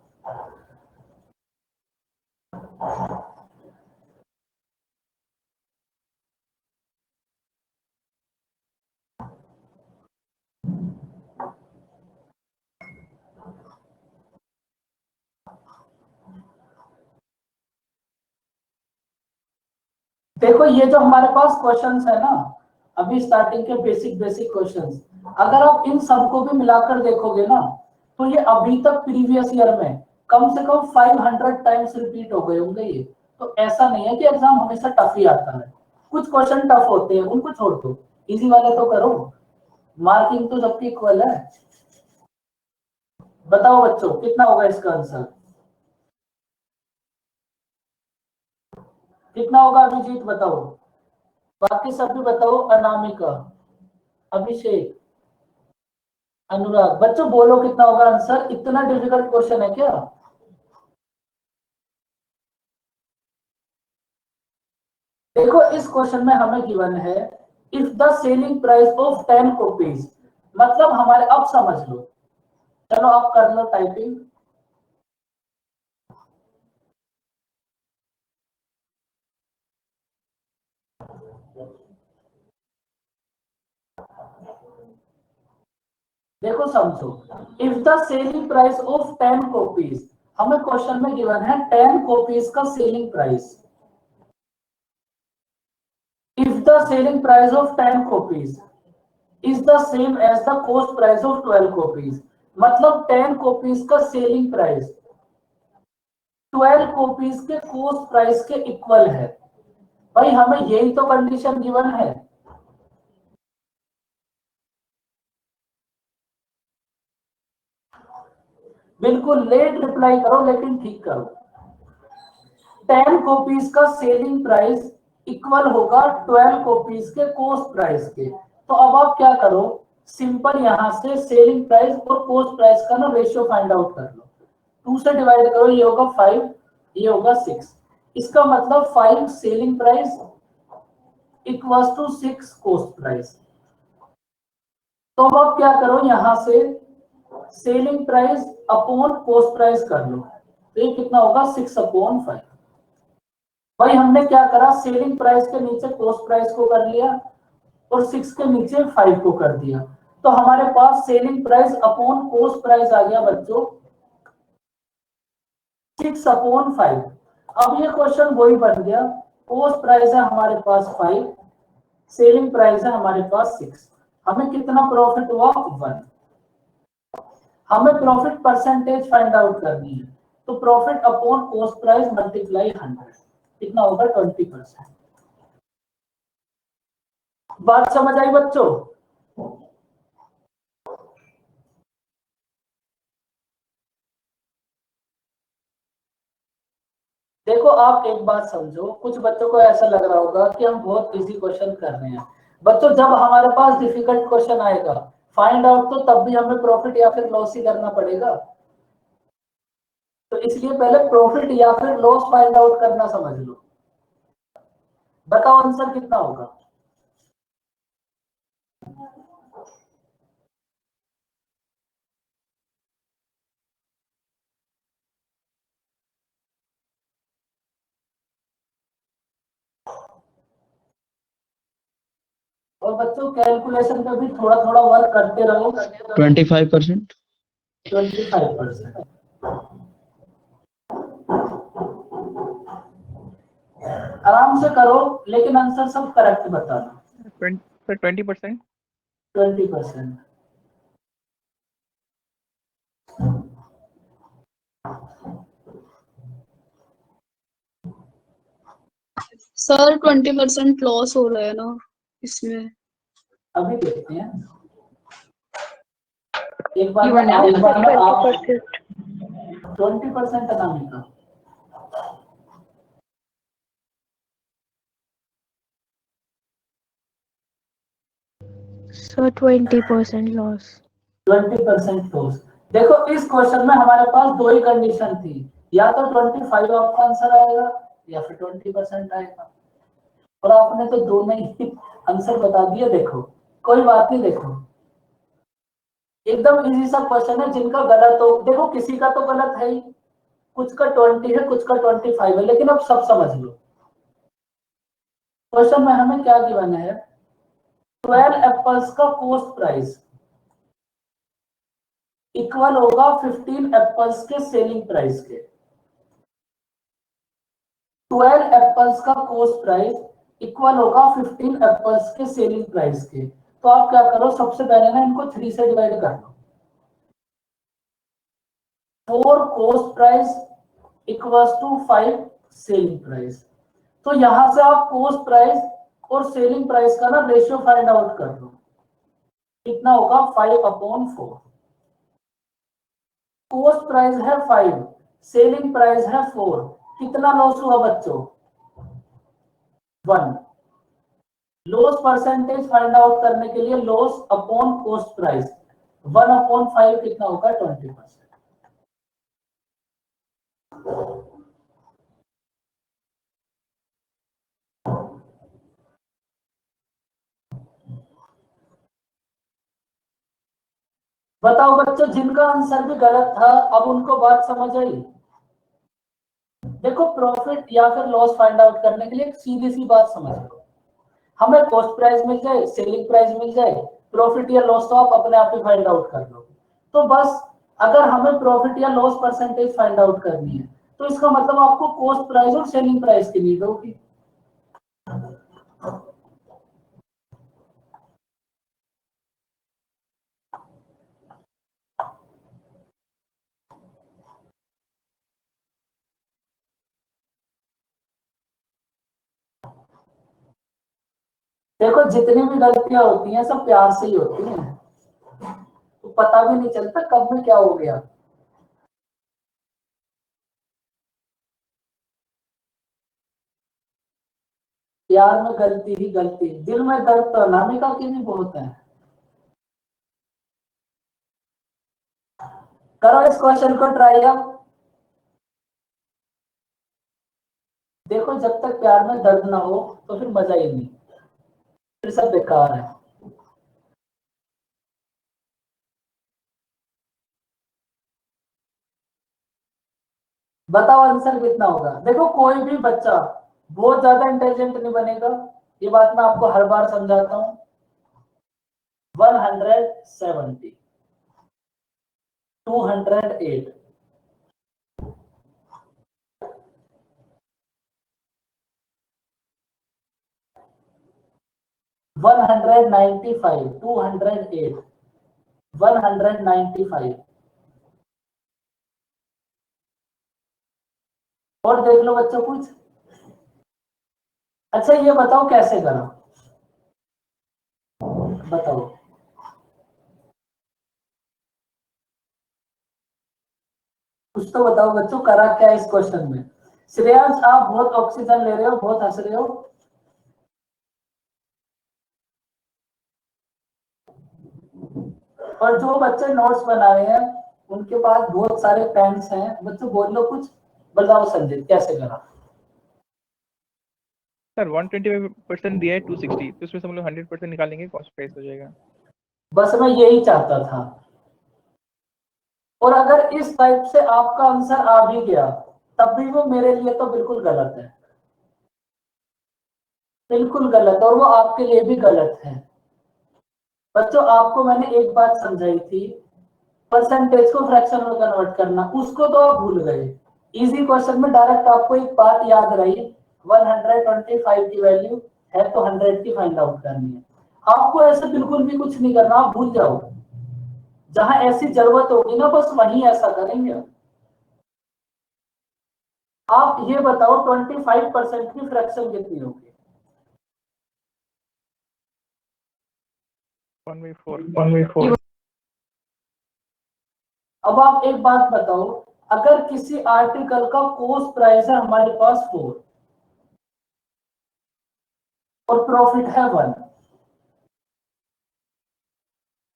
देखो ये जो हमारे पास क्वेश्चंस है ना, अभी स्टार्टिंग के बेसिक क्वेश्चंस, अगर आप इन सबको भी मिलाकर देखोगे ना, तो ये अभी तक प्रीवियस ईयर में कम से कम 500 टाइम्स रिपीट हो गए होंगे ये। तो ऐसा नहीं है कि एग्जाम हमेशा टफ ही आता है। कुछ क्वेश्चन टफ होते हैं, उनको छोड़ दो, इजी वाले तो करो। मार्किंग तो सबकी इक्वल है। बताओ बच्चों कितना होगा इसका आंसर? कितना होगा अभिजीत बताओ, बाकी सब भी बताओ। अनामिका, अभिषेक, अनुराग, बच्चों बोलो कितना होगा आंसर? इतना डिफिकल्ट क्वेश्चन है क्या? देखो इस क्वेश्चन में हमें गिवन है if the selling price of 10 copies, मतलब हमारे, अब समझ लो। चलो आप कर लो टाइपिंग। देखो समझो, if the selling price of 10 copies, हमें क्वेश्चन में गिवन है 10 कॉपीज का selling price. If the selling price of 10 copies is the same as the cost price of 12 copies, मतलब 10 कॉपीज का सेलिंग प्राइस 12 कॉपीज के cost price के equal है। भाई हमें यही तो कंडीशन गिवन है। बिल्कुल लेट रिप्लाई करो लेकिन ठीक करो। 10 कॉपीज का सेलिंग प्राइस इक्वल होगा 12 कॉपीज के कॉस्ट प्राइस के। तो अब आप क्या करो, सिंपल यहां से सेलिंग प्राइस और कॉस्ट प्राइस का ना रेशियो फाइंड आउट कर लो। 2 से डिवाइड करो, ये होगा 5, ये होगा 6। इसका मतलब 5 selling price equals to 6 cost price. तो अब आप क्या करो, यहां से selling price upon cost price कर लो, तो ये कितना होगा? 6/5। भाई हमने क्या करा, सेलिंग प्राइस के नीचे कॉस्ट प्राइस को कर लिया और 6 के नीचे 5 को कर दिया, तो हमारे पास selling price upon cost price आ गया बच्चों 6/5। अब ये क्वेश्चन वही बन गया, कॉस्ट प्राइस है हमारे पास 5, सेलिंग प्राइस है हमारे पास 6, हमें कितना प्रॉफिट हुआ 1। हमें प्रॉफिट परसेंटेज फाइंड आउट करनी है, तो profit upon cost price multiply 100 कितना होगा 20%। बात समझ आई बच्चों? देखो आप एक बात समझो, कुछ बच्चों को ऐसा लग रहा होगा कि हम बहुत इजी क्वेश्चन कर रहे हैं। बच्चों जब हमारे पास डिफिकल्ट क्वेश्चन आएगा फाइंड आउट तो तब भी हमें प्रॉफिट या फिर लॉस ही करना पड़ेगा, तो इसलिए पहले प्रॉफिट या फिर लॉस फाइंड आउट करना समझ लो। बताओ आंसर कितना होगा? और बच्चों कैलकुलेशन पे भी थोड़ा थोड़ा वर्क करते रहो। 25%। 25%। आराम से करो लेकिन आंसर सब करेक्ट बताना। 20%। 20%। सर 20% लॉस हो रहा है ना इसमें। अभी देखते हैं एक बार You are now एक बार में आप 20%. 20% अनामिका। So 20% loss. 20% लॉस। देखो इस क्वेश्चन में हमारे पास दो ही कंडीशन थी, या तो 25 आपका आंसर आएगा या फिर 20% आएगा, और आपने तो दोनों ही आंसर बता दिए। देखो कोई बात नहीं, देखो एकदम इजी सा क्वेश्चन है, जिनका गलत हो देखो किसी का तो गलत है ही, कुछ का 20 है कुछ का 25 है, लेकिन अब सब समझ लो। क्वेश्चन में हमें क्या गिवन है, 12 एप्पल्स का कॉस्ट प्राइस इक्वल होगा 15 एप्पल्स के सेलिंग प्राइस के। 12 एप्पल्स का कॉस्ट प्राइस इक्वल होगा 15 एप्पल्स के सेलिंग प्राइस के। तो आप क्या करो, सबसे पहले ना इनको 3 से डिवाइड कर लो। 4 cost price equals to 5 selling price. तो यहां से आप कॉस्ट प्राइस और सेलिंग प्राइस का ना रेशियो फाइंड आउट कर लो, कितना होगा 5/4। कॉस्ट प्राइस है 5, सेलिंग प्राइस है 4, कितना लॉस हुआ बच्चों 1। लॉस परसेंटेज फाइंड आउट करने के लिए लॉस अपॉन कॉस्ट प्राइस 1/5 कितना होगा 20%। बताओ बच्चों जिनका आंसर भी गलत था अब उनको बात समझ आई? देखो प्रॉफिट या फिर लॉस फाइंड आउट करने के लिए एक सीधी सी बात समझ लो, हमें कॉस्ट प्राइस मिल जाए सेलिंग प्राइस मिल जाए, प्रॉफिट या लॉस तो आप अपने आप ही फाइंड आउट कर लो। तो बस अगर हमें प्रॉफिट या लॉस परसेंटेज फाइंड आउट करनी है तो इसका मतलब आपको कॉस्ट प्राइस और सेलिंग प्राइस की नीड होगी। देखो जितनी भी गलतियां होती हैं सब प्यार से ही होती हैं, तो पता भी नहीं चलता कब में क्या हो गया। प्यार में गलती ही गलती, दिल में दर्द तो अनामिका की भी बहुत है। करो इस क्वेश्चन को ट्राई अब। देखो जब तक प्यार में दर्द ना हो तो फिर मजा ही नहीं, फिर सब बेकार है। बताओ आंसर कितना होगा? देखो कोई भी बच्चा बहुत ज्यादा इंटेलिजेंट नहीं बनेगा, ये बात मैं आपको हर बार समझाता हूँ। 170, 208, 195, 208, 195। और देख लो बच्चों कुछ। अच्छा ये बताओ कैसे करो, बताओ। कुछ तो बताओ बच्चों, करा क्या इस क्वेश्चन में। श्रेयांश आप बहुत ऑक्सीजन ले रहे हो, बहुत हंस रहे हो। और जो बच्चे नोट्स बना रहे हैं उनके पास बहुत सारे पेन्स हैं, बच्चों बोल लो कुछ। बताओ संजीत कैसे करा। सर 125% दिया है 260, तो इसमें से हम लोग 100% निकालेंगे, कॉस्ट प्राइस हो जाएगा। बस मैं यही चाहता था। और अगर इस टाइप से आपका आंसर आ भी गया तब भी वो मेरे लिए तो बिल्कुल गलत है, बिल्कुल गलत, और वो आपके लिए भी गलत है। बच्चों आपको मैंने एक बात समझाई थी, परसेंटेज को फ्रैक्शन में कन्वर्ट करना, उसको तो आप भूल गए। इजी क्वेश्चन में डायरेक्ट आपको एक बात याद रही, 125 की वैल्यू है तो 100 की फाइंड आउट करनी है। आपको ऐसे बिल्कुल भी कुछ नहीं करना, आप भूल जाओ। जहां ऐसी जरूरत होगी ना बस वहीं ऐसा करेंगे। आप ये बताओ 25% की फ्रैक्शन कितनी होगी। 1/4। अब आप एक बात बताओ, अगर किसी आर्टिकल का कॉस्ट प्राइस है हमारे पास 4 और प्रॉफिट है 1,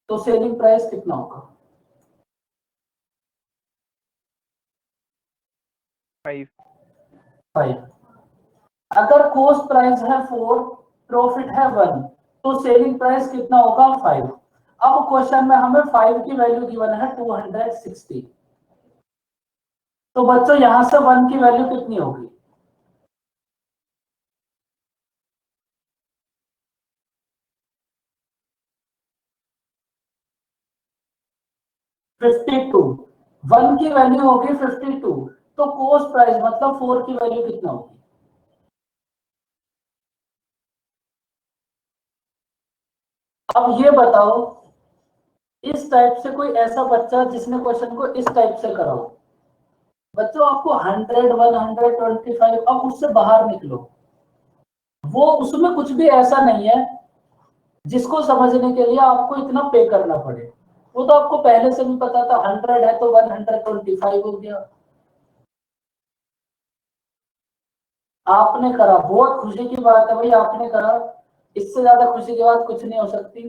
तो सेलिंग प्राइस कितना होगा। 5। अगर कॉस्ट प्राइस है 4, प्रॉफिट है 1, तो सेलिंग प्राइस कितना होगा 5। अब क्वेश्चन में हमें 5 की वैल्यू गिवन है 260, तो बच्चों यहां से 1 की वैल्यू कितनी होगी। 52, 1 की वैल्यू होगी 52, तो कॉस्ट प्राइस मतलब 4 की वैल्यू कितना होगी। अब ये बताओ, इस टाइप से कोई ऐसा बच्चा जिसने क्वेश्चन को इस टाइप से कराओ, बच्चों आपको 100, 125, अब उससे बाहर निकलो। वो उसमें कुछ भी ऐसा नहीं है जिसको समझने के लिए आपको इतना पे करना पड़े। वो तो आपको पहले से भी पता था, 100 है तो 125 हो गया। आपने करा, बहुत खुशी की बात है भाई, आपने करा। इससे ज्यादा खुशी की बात कुछ नहीं हो सकती।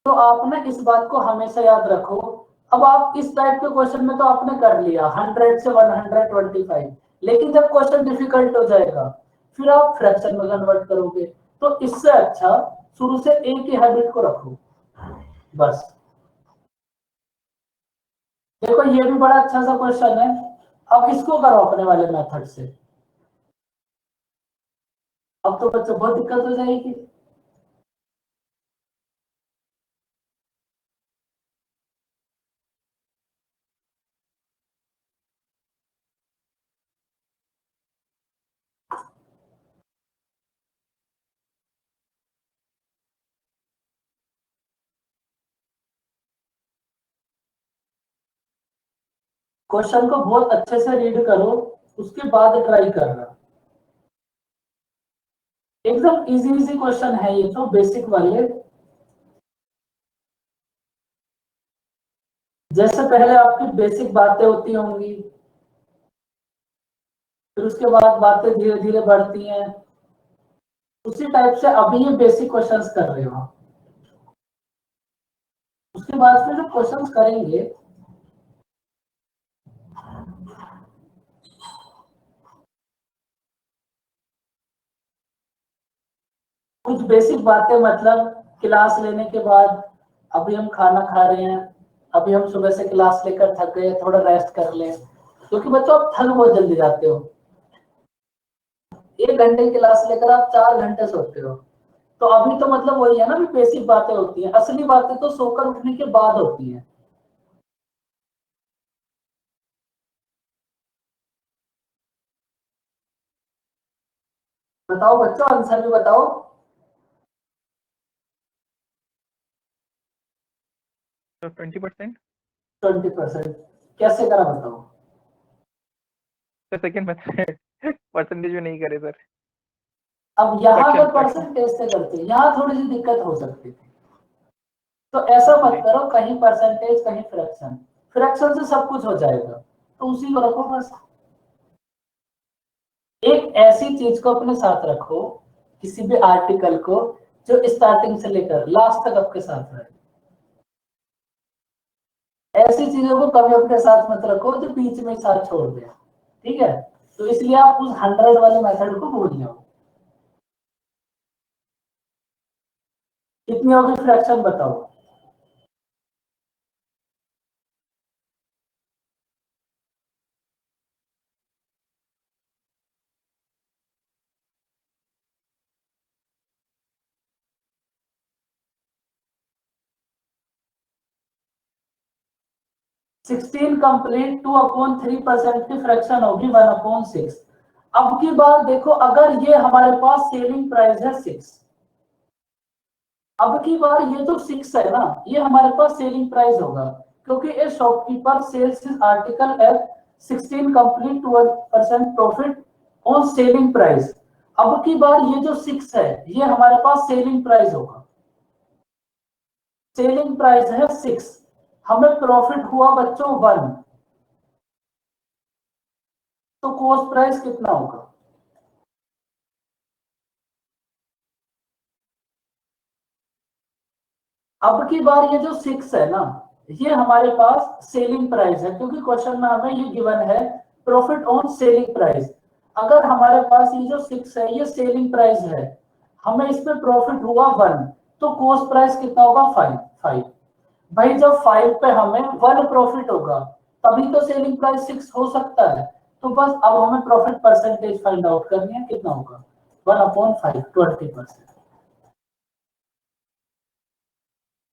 तो आपने इस बात को हमेशा याद रखो। अब आप इस टाइप के क्वेश्चन में तो आपने कर लिया 100 से 125, लेकिन जब क्वेश्चन डिफिकल्ट हो जाएगा फिर आप फ्रैक्शन में कन्वर्ट करोगे। तो इससे अच्छा शुरू से एक ही हैबिट को रखो बस। देखो ये भी बड़ा अच्छा सा क्वेश्चन है, अब इसको करो अपने वाले मेथड से। अब तो बच्चों बहुत दिक्कत हो जाएगी। क्वेश्चन को बहुत अच्छे से रीड करो, उसके बाद ट्राई करना। एकदम इजी इजी क्वेश्चन है ये तो, बेसिक वाले। जैसे पहले आपकी बेसिक बातें होती होंगी, फिर उसके बाद बातें धीरे धीरे बढ़ती हैं, उसी टाइप से अभी ये बेसिक क्वेश्चंस कर रहे हो। उसके बाद फिर जो क्वेश्चंस करेंगे कुछ बेसिक बातें, मतलब क्लास लेने के बाद अभी हम खाना खा रहे हैं, अभी हम सुबह से क्लास लेकर थक गए, थोड़ा रेस्ट कर लें, क्योंकि बच्चों आप थक बहुत जल्दी जाते हो। 1 घंटे की क्लास लेकर आप 4 घंटे सोते हो, तो अभी तो मतलब वही है ना, भी बेसिक बातें होती हैं, असली बातें तो सोकर उठने के बाद होती हैं। बताओ बच्चों, आंसर भी बताओ। 20%। 20%। कैसे करा बताओ। सर सेकंड परसेंटेज में नहीं करे सर। अब यहाँ Fraction, अगर fraction। परसेंटेज से करते, यहाँ थोड़ी सी दिक्कत हो सकती थी। तो ऐसा मत करो, कहीं परसेंटेज कहीं फ्रैक्शन, फ्रैक्शन से सब कुछ हो जाएगा, तो उसी को रखो बस। एक ऐसी चीज को अपने साथ रखो, किसी भी आर्टिकल को, जो स्टार्टिंग से लेकर लास्ट तक आपके साथ रहे। ऐसी चीजों को कभी अपने साथ मत रखो जो बीच में साथ छोड़ दे। ठीक है, तो इसलिए आप उस 100 वाले मेथड को भूल जाओ। कितनी होगी फ्रैक्शन बताओ। सिक्सटीन कंप्लीट 2/3% की फ्रैक्शन होगी 1/6। अब की बात देखो, अगर ये हमारे पास सेलिंग प्राइस है 6, अब की बार ये तो 6 है ना, ये हमारे पास सेलिंग प्राइस होगा, क्योंकि a shopkeeper sells his article at 16 complete 2% profit on selling price. अब की बार ये जो 6 है, ये हमारे पास सेलिंग प्राइस होगा। सेलिंग प्राइस है 6, हमें प्रॉफिट हुआ बच्चों 1, तो कॉस्ट प्राइस कितना होगा। अब की बार ये जो 6 है ना, ये हमारे पास सेलिंग प्राइस है, क्योंकि क्वेश्चन में हमें ये गिवन है प्रॉफिट ऑन सेलिंग प्राइस। अगर हमारे पास ये जो 6 है ये सेलिंग प्राइस है, हमें इस पे प्रॉफिट हुआ 1, तो कॉस्ट प्राइस कितना होगा 5। भाई जब 5 पे हमें 1 प्रॉफिट होगा, तभी तो सेलिंग प्राइस 6 हो सकता है। तो बस अब हमें प्रॉफिट परसेंटेज फाइंड आउट करनी है, कितना होगा 1/5, 20%।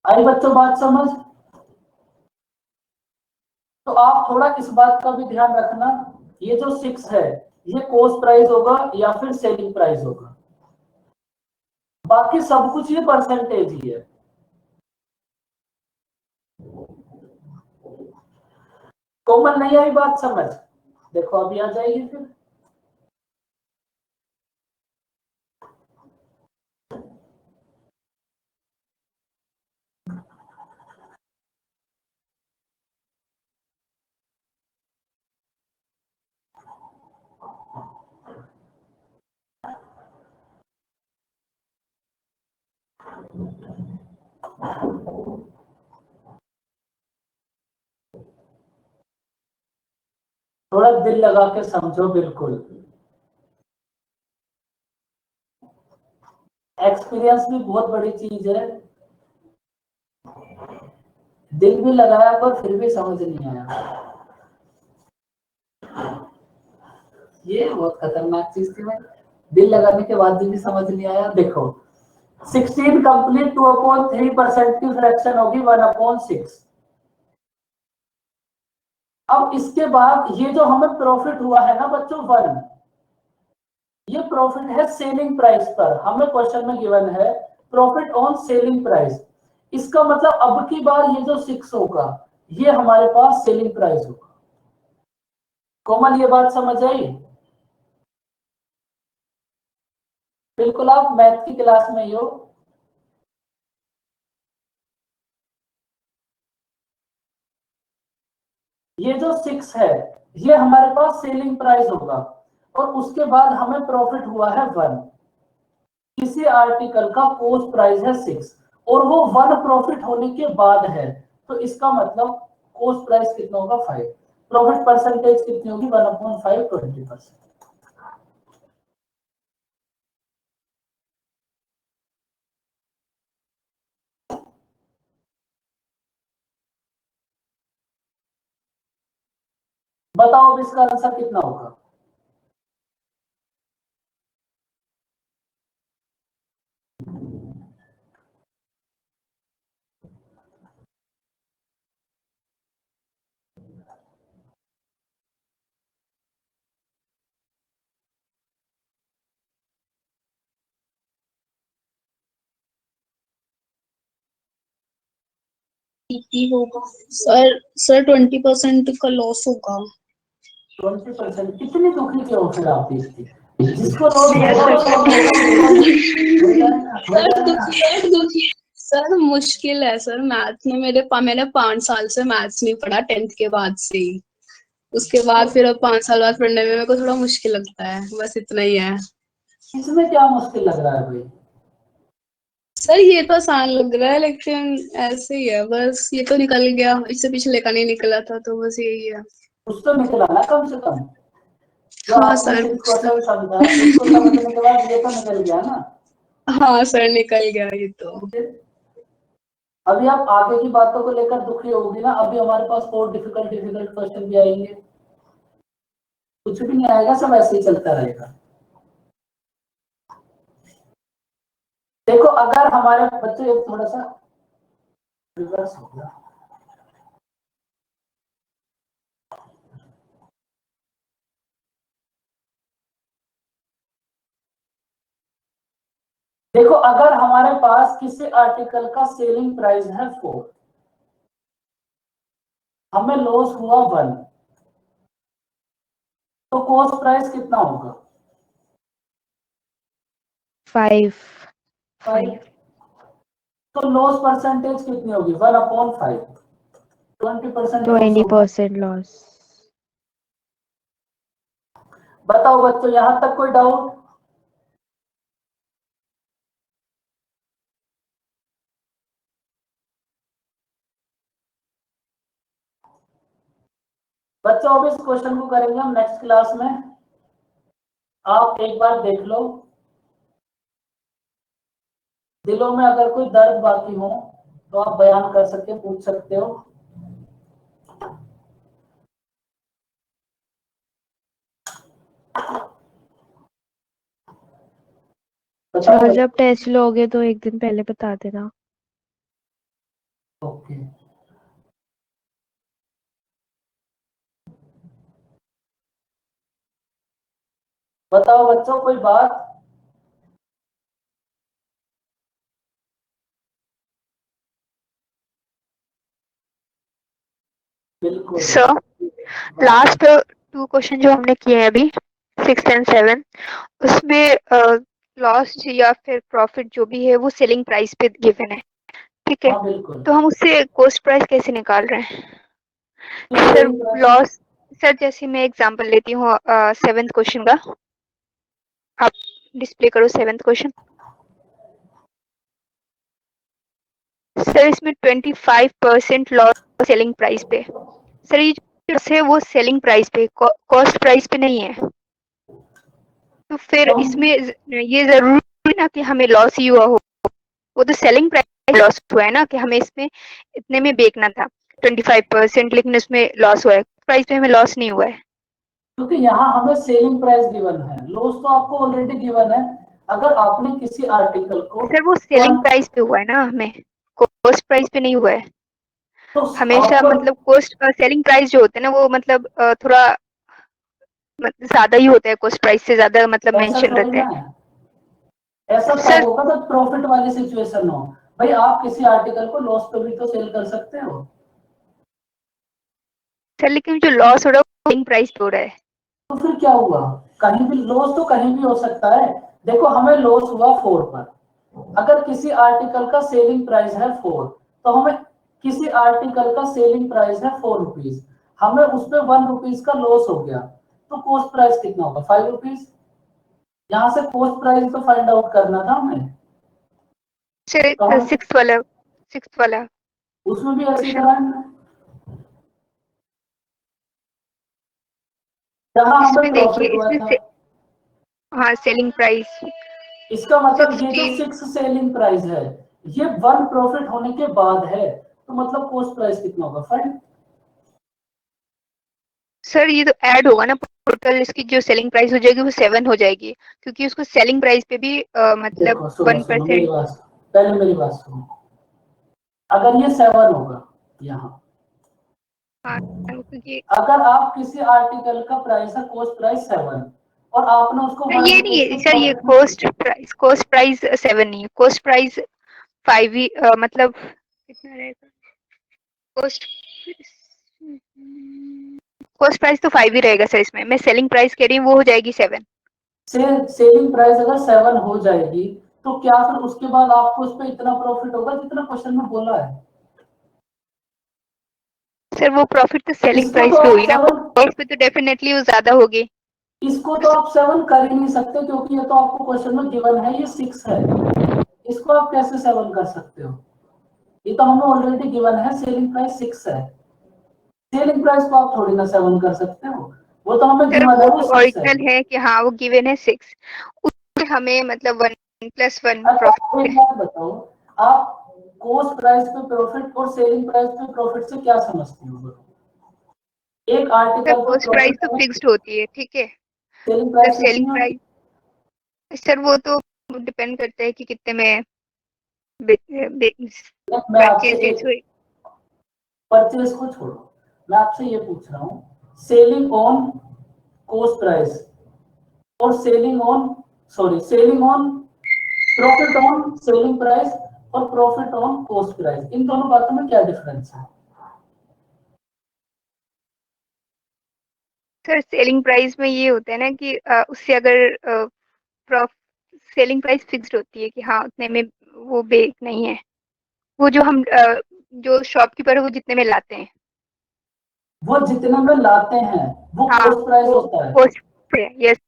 आई बच्चों बात समझ। तो आप थोड़ा इस बात का भी ध्यान रखना, ये जो 6 है ये कॉस्ट प्राइस होगा या फिर सेलिंग प्राइस होगा, बाकी सब कुछ ये परसेंटेज ही है। कॉमन नहीं आई बात समझ, देखो अभी आ जाएगी फिर। थोड़ा दिल लगा के समझो, बिल्कुल एक्सपीरियंस भी बहुत बड़ी चीज है। दिल भी लगाया पर फिर भी समझ नहीं आया, ये बहुत खतरनाक चीज थी भाई। दिल लगाने के बाद भी समझ नहीं आया। देखो 16 कंप्लीट 2/3% की फ्रैक्शन होगी 1/6। अब इसके बाद ये जो हमें प्रॉफिट हुआ है ना बच्चों 1, ये प्रॉफिट है सेलिंग प्राइस पर, हमें क्वेश्चन में गिवन है प्रॉफिट ऑन सेलिंग प्राइस। इसका मतलब अब की बार ये जो 6 होगा ये हमारे पास सेलिंग प्राइस होगा। कोमल ये बात समझ आई। बिल्कुल आप मैथ की क्लास में ही हो। ये जो 6 है ये हमारे पास सेलिंग प्राइस होगा, और उसके बाद हमें प्रॉफिट हुआ है 1। किसी आर्टिकल का कॉस्ट प्राइस है 6 और वो 1 प्रॉफिट होने के बाद है, तो इसका मतलब कॉस्ट प्राइस कितना होगा 5। प्रॉफिट परसेंटेज कितनी होगी 1/5, 20%। बताओ अब इसका आंसर कितना होगा। TP होगा सर 20% का लॉस होगा। 20%? कितनी दुखी क्यों हो फिर आप इसकी? जिसको लॉस होगा वो बोलेगा सर दुखी सर मुश्किल है सर मैथ में मैंने 5 साल से मैथ्स नहीं पढ़ा 10th के बाद से ही। उसके बाद फिर अब 5 साल बाद पढ़ने में मेरे को थोड़ा मुश्किल लगता है, बस इतना ही है। इसमें क्या मुश्किल लग रहा है भाई? सर ये तो आसान लग रहा है लेकिन ऐसे ही है, बस ये तो निकल गया, इससे पिछले का नहीं निकला था तो बस यही है। कुछ तो निकला ना कम से कम। जो हाँ आपने सर 6 कुछ तो क्वेश्चन समझा उसको समझने के बाद ये तो निकल गया ना। हाँ सर निकल गया ये तो। अभी आप आगे की बातों को लेकर दुखी होगी ना, अभी हमारे पास और डिफिकल्ट डिफिकल्ट क्वेश्चन भी आएंगे। कुछ भी नहीं आएगा, सब ऐसे ही चलता रहेगा। देखो अगर हमारे बच्चे थोड़ा सा रिवर्स हो गया, देखो अगर हमारे पास किसी आर्टिकल का सेलिंग प्राइस है 4, हमें लॉस हुआ 1, तो कॉस्ट प्राइस कितना होगा? 5. 5। तो लॉस परसेंटेज कितनी होगी? 1/5। 20% लॉस होगा। 20% loss. बताओ बच्चों, यहां तक कोई डाउट? बच्चों अब इस क्वेश्चन को करेंगे हम नेक्स्ट क्लास में। आप एक बार देख लो, दिलों में अगर कोई दर्द बाकी हो तो आप बयान कर सकते हो, पूछ सकते हो। बताओ सर जब टेस्ट लोगे तो एक दिन पहले बता देना। ओके। बताओ बच्चों कोई बात? बिल्कुल। सर लास्ट 2 क्वेश्चन जो हमने किए हैं अभी 6 एंड 7, उसमें लॉस या फिर प्रॉफिट जो भी है वो सेलिंग प्राइस पे गिवन है, ठीक है? हाँ बिल्कुल। तो हम उससे कॉस्ट प्राइस कैसे निकाल रहे हैं? तो sir selling price loss, sir जैसे मैं एग्जांपल लेती हूँ 7th क्वेश्चन का, आप डिस्प्ले करो 7th क्वेश्चन। सर इसमें 25% लॉस सेलिंग प्राइस पे। सर ये जो loss है वो सेलिंग प्राइस पे, कॉस्ट प्राइस पे नहीं है। तो फिर तो इसमें ये जरूरी ना कि हमें लॉस ही हुआ हो, वो तो सेलिंग प्राइस लॉस हुआ है ना, कि हमें इसमें इतने में बेचना था 25%, लेकिन उसमें लॉस हुआ है, प्राइस पे हमें लॉस नहीं हुआ है। क्योंकि यहाँ हमें सेलिंग प्राइस गिवन है, लॉस तो आपको ऑलरेडी गिवन है। अगर आपने किसी आर्टिकल को सर वो सेलिंग प्राइस पे हुआ है ना, हमें कॉस्ट प्राइस पे नहीं हुआ है। तो हमेशा आपको मतलब कॉस्ट सेलिंग प्राइस जो होते हैं ना वो मतलब थोड़ा ज्यादा ही होता है, कॉस्ट प्राइस से ज्यादा मतलब ऐसा मेंशन थोड़ी रहता ना है। है, ऐसा तब सर होगा तो प्रॉफिट वाली सिचुएशन हो। भाई आप किसी आर्टिकल को लॉस पे भी तो सेल कर सकते हो। सर लेकिन जो लॉस हो रहा है वो सेलिंग प्राइस पे हो रहा है। तो फिर क्या हुआ? कहीं भी लॉस तो कहीं भी हो सकता है। देखो हमें लॉस हुआ 4 पर, अगर किसी आर्टिकल का सेलिंग प्राइस है 4, तो हमें किसी आर्टिकल का सेलिंग प्राइस है 4 रुपीज, हमें उसमें 1 रुपीज का लॉस हो गया, तो कॉस्ट प्राइस कितना होगा? 5 रुपीज। यहाँ से कॉस्ट प्राइस तो फाइंड आउट करना था हमें। सर तो हम 6th वाला उसमें भी ऐसे ही क्वेश्चन, करा है हमने। जहाँ हमें इसमें देखिए प्रॉफिट हुआ इसमें था, हाँ सेलिंग प्राइस इसका मतलब ये जो 16। 6 सेलिंग प्राइस है, ये 1 प्रॉफिट होने के बाद है, तो मतलब कॉस्ट प्राइस कितना होगा? फाइन। सर ये तो ऐड होगा ना, टोटल इसकी जो सेलिंग प्राइस हो जाएगी वो 7 हो जाएगी, क्योंकि उसको सेलिंग प्राइस पे भी मतलब देखो सुनो सुनो मेरी 1%। बात, पहले मेरी बात सुनो। अगर ये 7 होगा यहाँ, हाँ क्योंकि अगर आप किसी आर्टिकल का प्राइस है कॉस्ट प्राइस 7 और आपने उसको सर 1 ये नहीं रुपीज है, का सर ये प्रॉफिट में, कॉस्ट प्राइस 7 नहीं है, कॉस्ट प्राइस 5 ही मतलब कितना रहेगा? कॉस्ट कॉस्ट प्राइस तो 5 ही रहेगा सर। इसमें मैं सेलिंग प्राइस कह रही हूँ, वो हो जाएगी 7। सेलिंग प्राइस अगर 7 हो जाएगी तो क्या फिर उसके बाद आपको उस पर इतना प्रॉफिट होगा जितना क्वेश्चन में बोला है? सर वो प्रॉफिट तो सेलिंग इसको प्राइस तो पे आप हुई ना, 7 कॉस्ट पे तो डेफिनेटली वो ज्यादा होगी। इसको तो आप 7 कर ही नहीं सकते क्योंकि ये तो आपको क्वेश्चन में गिवन है, ये 6 है। इसको आप कैसे 7 कर सकते हो? ये तो हमें ऑलरेडी गिवन है, सेलिंग प्राइस 6 है। सेलिंग प्राइस को आप थोड़ी ना 7 कर सकते हो, वो तो हमें सर गिवन है, वो वो तो 6 है। ओरिजिनल है कि हाँ वो गिवन है 6, उसमें हमें मतलब 1+1 अच्छा आप प्रॉफिट। एक बात बताओ, आप कॉस्ट प्राइस पे प्रॉफिट और सेलिंग प्राइस पे प्रॉफिट से क्या समझती हो? एक सर आर्टिकल पे कॉस्ट प्राइस तो प्रॉफिट, फिक्स्ड होती है, ठीक है। सेलिंग जब प्राइस कितनी सेलिंग होती है? प्राइस, सर वो तो डिपेंड करता है कि कितने में मैं आपसे परचेज एक हुई। परचेज को छोड़ो, मैं आपसे ये पूछ रहा हूँ, सेलिंग ऑन कॉस्ट प्राइस और selling on profit on selling price और प्रॉफिट ऑन कॉस्ट प्राइस, इन दोनों बातों में क्या डिफरेंस है? सर सेलिंग प्राइस में ये होता है ना कि उससे अगर सेलिंग प्राइस फिक्स्ड होती है कि हाँ उतने में वो बेच नहीं है, वो जो हम जो शॉपकीपर है वो जितने में लाते हैं। वो जितने में लाते हैं वो हाँ कॉस्ट प्राइस वो होता है। कॉस्ट पे, यस।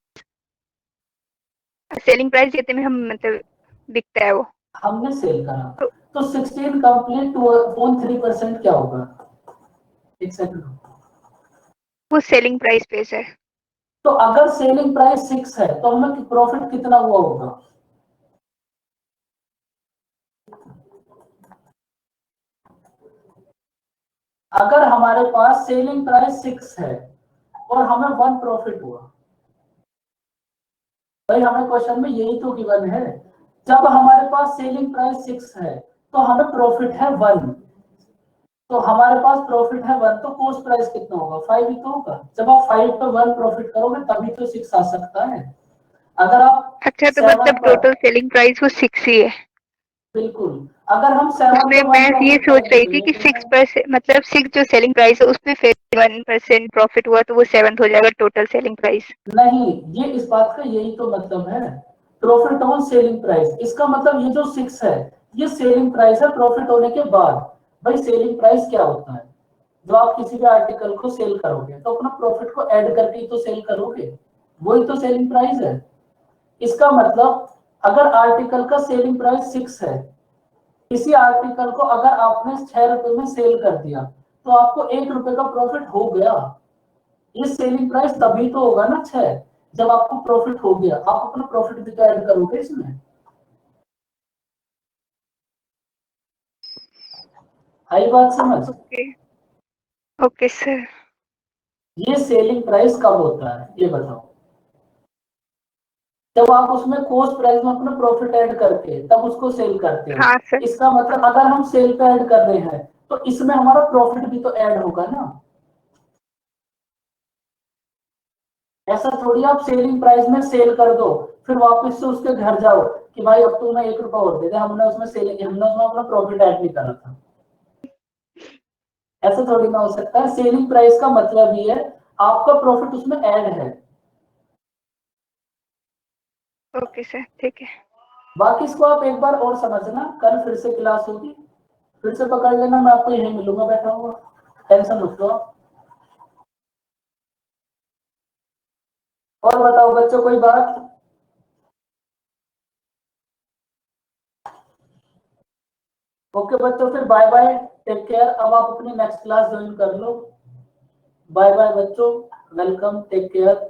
सेलिंग प्राइस जितने में हम मतलब बिकता है वो। हमने सेल करा तो तो 16 कंप्लीट टू ऑन 3% क्या होगा? एक सेकंड। वो सेलिंग प्राइस पे है सर। तो अगर सेलिंग प्राइस 6 है तो हमें प्रॉफिट कितना हुआ होगा? अगर हमारे पास सेलिंग प्राइस 6 है और हमें 1 प्रॉफिट हुआ, भाई हमें क्वेश्चन में यही तो गिवन है, जब हमारे पास सेलिंग प्राइस 6 है तो हमें प्रॉफिट है 1, तो हमारे पास प्रॉफिट है 1, तो कॉस्ट प्राइस कितना होगा? 5 ही तो होगा। जब आप 5 पे 1 प्रॉफिट करोगे तभी तो 6 आ सकता है। अगर आप अच्छा तो 7 मतलब पर, टोटल सेलिंग प्राइस वो 6 ही है। बिल्कुल, अगर हम 7 उसमें पे मैं 1 ये प्रॉफिट सोच करेंगे रही तो थी ये कि कितना 6% मतलब 6 जो सेलिंग प्राइस है उसमें फिर 1% प्रॉफिट हुआ तो वो 7 हो जाएगा टोटल सेलिंग प्राइस। नहीं, ये इस बात का यही तो मतलब है, प्रॉफिट ऑन सेलिंग प्राइस। इसका मतलब ये जो 6 है ये सेलिंग प्राइस है प्रॉफिट होने के बाद। भाई सेलिंग प्राइस क्या होता है? जो आप किसी भी आर्टिकल को सेल करोगे तो अपना प्रॉफिट को ऐड करके ही तो सेल करोगे, वही तो सेलिंग प्राइस है। इसका मतलब अगर आर्टिकल का सेलिंग प्राइस 6 है, इसी आर्टिकल को अगर आपने 6 रुपए में सेल कर दिया तो आपको 1 रुपए का प्रॉफिट हो गया। ये सेलिंग प्राइस तभी तो होगा ना 6, जब आपको प्रॉफिट हो गया। आप अपना प्रॉफिट भी तो ऐड करोगे इसमें। आई बात समझ? Okay okay sir. ये सेलिंग प्राइस कब होता है ये बताओ? जब आप उसमें कॉस्ट प्राइस में अपना प्रॉफिट ऐड करके तब उसको सेल करते हो। हाँ सर। इसका मतलब अगर हम सेल पे ऐड कर रहे हैं तो इसमें हमारा प्रॉफिट भी तो ऐड होगा ना। ऐसा थोड़ी आप सेलिंग प्राइस में सेल कर दो फिर वापस से उसके घर जाओ कि भाई अब तो मैं 1 रुपया और दे दे, हमने उसमें अपना प्रॉफिट ऐड नहीं करा था। ऐसा थोड़ी ना हो सकता है। सेलिंग प्राइस का मतलब ही है आपका प्रॉफिट उसमें ऐड है। ओके सर ठीक है। बाकी इसको आप एक बार और समझना, कल फिर से क्लास होगी, फिर से पकड़ लेना, मैं आपको यही मिलूंगा बैठा हुआ, टेंशन मत लो आप। और बताओ बच्चों कोई बात? ओके बच्चों फिर बाय बाय, टेक केयर। अब आप अपनी नेक्स्ट क्लास ज्वाइन कर लो। बाय बाय बच्चों, वेलकम, टेक केयर।